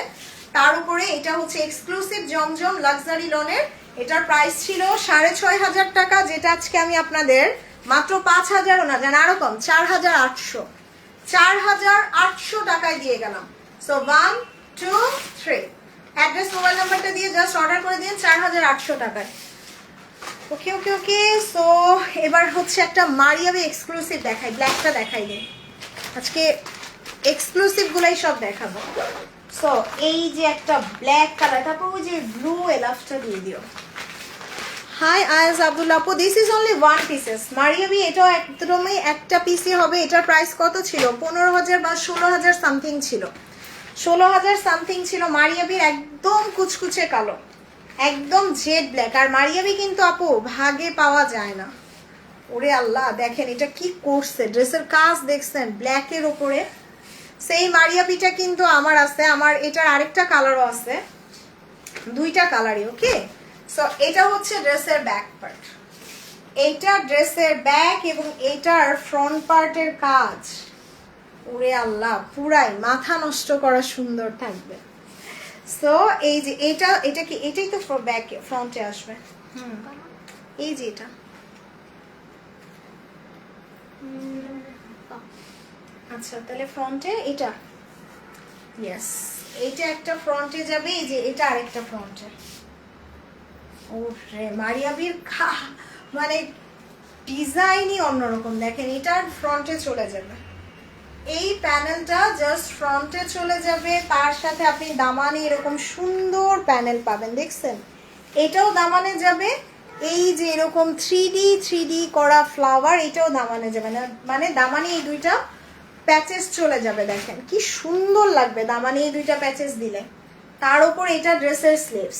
তার উপরে এটা হচ্ছে এক্সক্লুসিভ জমজম লাক্সারি লনের। এটার প্রাইস ছিল 6500 টাকা, যেটা আজকে আমি আপনাদের মাত্র 5000 না, জান আরো কম, 4800 টাকায় দিয়ে গেলাম। সো 1 2 3 অ্যাড্রেস, মোবাইল নাম্বারটা দিয়ে জাস্ট অর্ডার করে দিন 4800 টাকায়। ওকে ওকে ওকে। সো এবার হচ্ছে একটা মারিয়াবি এক্সক্লুসিভ দেখাই, ব্ল্যাকটা দেখাই দিন। আজকে এক্সক্লুসিভ গুলাই সব দেখাবো। সো এই যে একটা ব্ল্যাক কালার, তারপর ওই যে ব্লু এলাফটা দিয়ে দিও। হাই আয়াজ আব্দুল্লাহ আপু, this is only one pieces Maria B. এটাও একদমই একটা পিসই হবে। এটার প্রাইস কত ছিল? 15000 বা 16000 সামথিং ছিল, 16000 সামথিং ছিল। মারিয়াবির একদম কুচকুচে কালো, একদম জেড ব্ল্যাক। আর মারিয়াবি কিন্তু আপু ভাগে পাওয়া যায় না। ওরে আল্লাহ, দেখেন এটা কি করছে, ড্রেসের কাজ দেখছেন ব্ল্যাকের ওপরে। সেই মারিয়াবিটা কিন্তু আমার আছে, আমার এটার আরেকটা কালারও আছে, দুইটা কালারই, ওকে। সো এটা হচ্ছে ড্রেসের ব্যাক পার্ট, এইটা ড্রেসের ব্যাক, এবং এইটার ফ্রন্ট পার্টের কাজ ওরে আল্লাহ পুরাই মাথা নষ্ট করা সুন্দর থাকবে। সো এই যে এটা কি, এটাই তো ব্যাক ফ্রন্টে আসবে। এই যে এটা আচ্ছা, তাহলে ফ্রন্টে এটা, ইয়েস, এইটা একটা ফ্রন্টে যাবে। এই যে এটা আরেকটা ফ্রন্টে। ওরে মারিয়াবির মানে ডিজাইনই অন্যরকম। দেখেন এটার ফ্রন্টে চলে যাবে, এই প্যানেলটা জাস্ট ফ্রন্টে চলে যাবে, তার সাথে আপনি দামানে এরকম সুন্দর প্যানেল পাবেন, দেখছেন? এটাও দামানে যাবে। এই যে এরকম 3D করা ফ্লাওয়ার, এটাও দামানে যাবে না, মানে দামানে এই দুইটা প্যাচেস চলে যাবে। দেখেন কি সুন্দর লাগবে দামানে এই দুইটা প্যাচেস দিলে। তার উপর এটা ড্রেসের স্লিভস,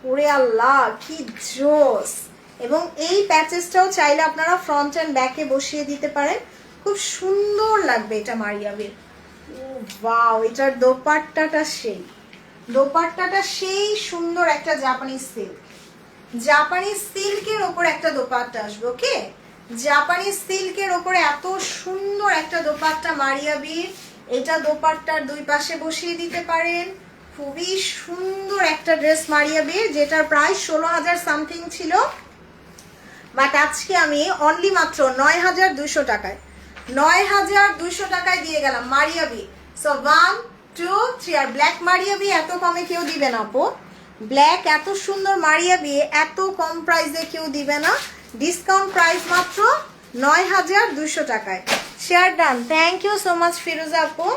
ওরে আল্লাহ কি জোস। এবং এই প্যাচেসটাও চাইলে আপনারা ফ্রন্ট অ্যান্ড ব্যাকে বসিয়ে দিতে পারেন, খুব সুন্দর লাগবে এটা মারিয়াবির। ওয়াও, এটার দোপাট্টাটা সেই সুন্দর একটা জাপানিজ সিল্কের ওপর একটা দোপাট্টা আসবে, ওকে। জাপানিজ সিল্কের ওপরে এত সুন্দর একটা দোপাট্টা মারিয়াবির, এটা দোপাট্টার দুই পাশে বসিয়ে দিতে পারেন। খুবই সুন্দর একটা ড্রেস মারিয়া বিয়ের, যেটার প্রাইস 16,000 সামথিং ছিল, বাট আজকে আমি অনলি মাত্র 9,200 টাকায় 9,200 টাকায় দিয়ে গেলাম মারিয়া বি। সো 1 2 3। আর ব্ল্যাক মারিয়া বি এত কমে কেউ দিবে না আপু, ব্ল্যাক এত সুন্দর মারিয়া বি এত কম প্রাইসে কেউ দিবে না। ডিসকাউন্ট প্রাইস মাত্র 9,200 টাকায়। Share done, thank you so much Firoza আপু।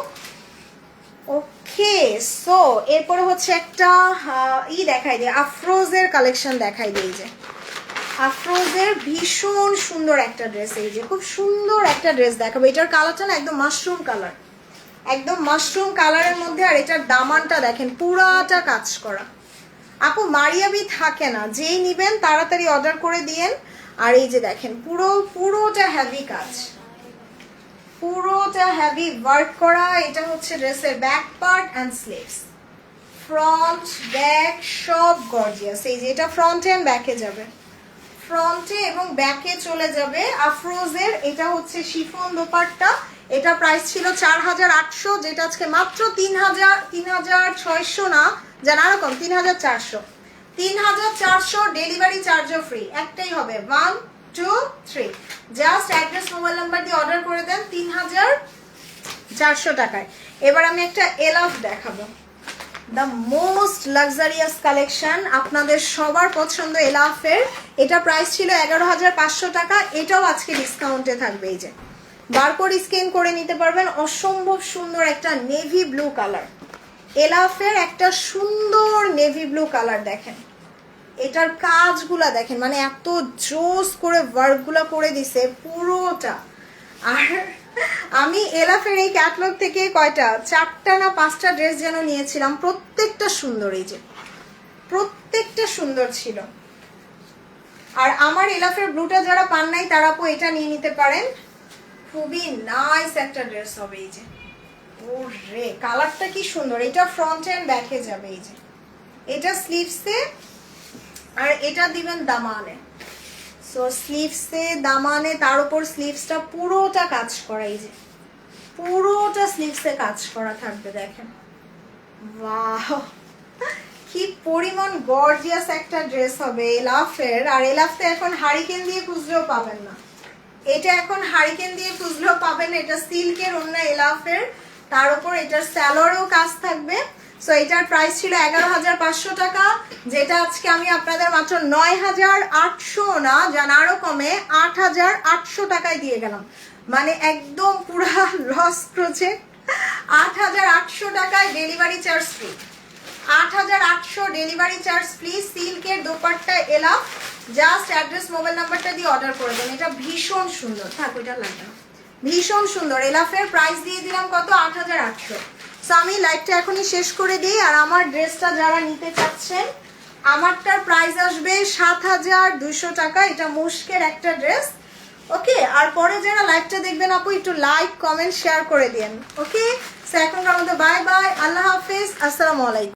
ওকে, সো এরপরে হচ্ছে একটা দেখাই দিই, আফরোজের কালেকশন দেখাই দিই। যে আফরোজের ভীষণ সুন্দর একটা ড্রেস, এই যে খুব সুন্দর একটা ড্রেস দেখাবো। এটার কালারটা না একদম মাশরুম কালার, একদম মাশরুম কালারের মধ্যে। আর এটার দামানটা দেখেন পুরাটা কাজ করা। আপু মারিয়াবি থাকে না, যেই নিবেন তাড়াতাড়ি অর্ডার করে দিয়েন। আর এই যে দেখেন পুরোটা হেভি কাজ, পুরোটা হেভি ওয়ার্ক করা। এটা হচ্ছে ড্রেসের back part and sleeves, front back সব গর্জিয়াস। এই যে এটা ফ্রন্টে এন্ড ব্যাকে যাবে, ফ্রন্টে এবং ব্যাকে চলে যাবে। আফরোজের এটা হচ্ছে শিফন দোপাট্টা। এটা প্রাইস ছিল 4,800, যেটা আজকে মাত্র 3,600 না, জানা রকম 3,400 ডেলিভারি চার্জও ফ্রি। একটাই হবে 1 2 3। জাস্ট অ্যাড্রেস মোবাইল নাম্বার দিয়ে অর্ডার করে দেন 3,400 টাকায়। এবার আমি একটা এলাফ দেখাবো, দ্য মোস্ট লাক্সারিয়াস কালেকশন, আপনাদের সবার পছন্দ এলাফের। এটা প্রাইস ছিল 11,500 টাকা, এটাও আজকে ডিসকাউন্টে থাকবে। এই যে বারকোড স্ক্যান করে নিতে পারবেন। অসম্ভব সুন্দর একটা নেভি ব্লু কালার, এলাফের একটা সুন্দর নেভি ব্লু কালার। দেখেন এটার কাজগুলা দেখেন, মানে এত জোস করে ওয়ার্কগুলা করে দিছে পুরোটা। আর আমি এলাফের এই ক্যাটলগ থেকে কয়টা 4টা না 5টা ড্রেস যেন নিয়েছিলাম, প্রত্যেকটা সুন্দর। এই যে প্রত্যেকটা সুন্দর ছিল। আর আমার এলাফের ব্লুটা যারা পান নাই তারা আপু এটা নিয়ে নিতে পারেন, খুবই নাইস একটা ড্রেস হবে। এই যে ওরে কালারটা কি সুন্দর। এটা ফ্রন্ট এন্ড ব্যাকে যাবে। এই যে এটা স্লিভসে, আর এটা দিবেন দামানে। সো স্লিভসে দামানে, তার উপর স্লিভসটা পুরোটা কাজ করা। এই যে পুরোটা স্লিভসে কাজ করা থাকবে। দেখেন ওয়াও, কি পরিমাণ গর্জিয়াস একটা ড্রেস হবে এলাফের। আর এলাফতে এখন হারিকেন দিয়ে খুঁজলেও পাবেন না, এটা এখন হারিকেন দিয়ে খুঁজলেও পাবেন। এটা সিল্কের ওন্না এলাফের, তার উপর এটার স্যালোরেও কাজ থাকবে। সো এটার প্রাইস ছিল 11,500 টাকা, যেটা আজকে আমি আপনাদের মাত্র 9,800 না, জান আরো কমে 8,800 টাকায় দিয়ে গেলাম। মানে একদম পুরা লস প্রজেক্ট। 8,800 টাকায় delivery charge free, 8,800 delivery charge free. সিল্কের দোপাট্টা এলাফ, জাস্ট অ্যাড্রেস মোবাইল নাম্বারটা দিয়ে অর্ডার করে দেন। এটা ভীষণ সুন্দর, থাক ওইটা লাগবে না, ভীষণ সুন্দর। এলাফের প্রাইস দিয়ে দিলাম কত, 8,800। সো আমি লাইভটা এখনই শেষ করে দিই। আর আমার ড্রেসটা যারা নিতে চাচ্ছেন, আমারটার প্রাইস আসবে 7,200 টাকা। এটা মুশকের একটা ড্রেস, ওকে। আর পরে যারা লাইভটা দেখবেন আপু একটু লাইক কমেন্ট শেয়ার করে দিন, ওকে। সো এখনকার মতো বাই বাই, আল্লাহ হাফিজ, আসসালামু আলাইকুম।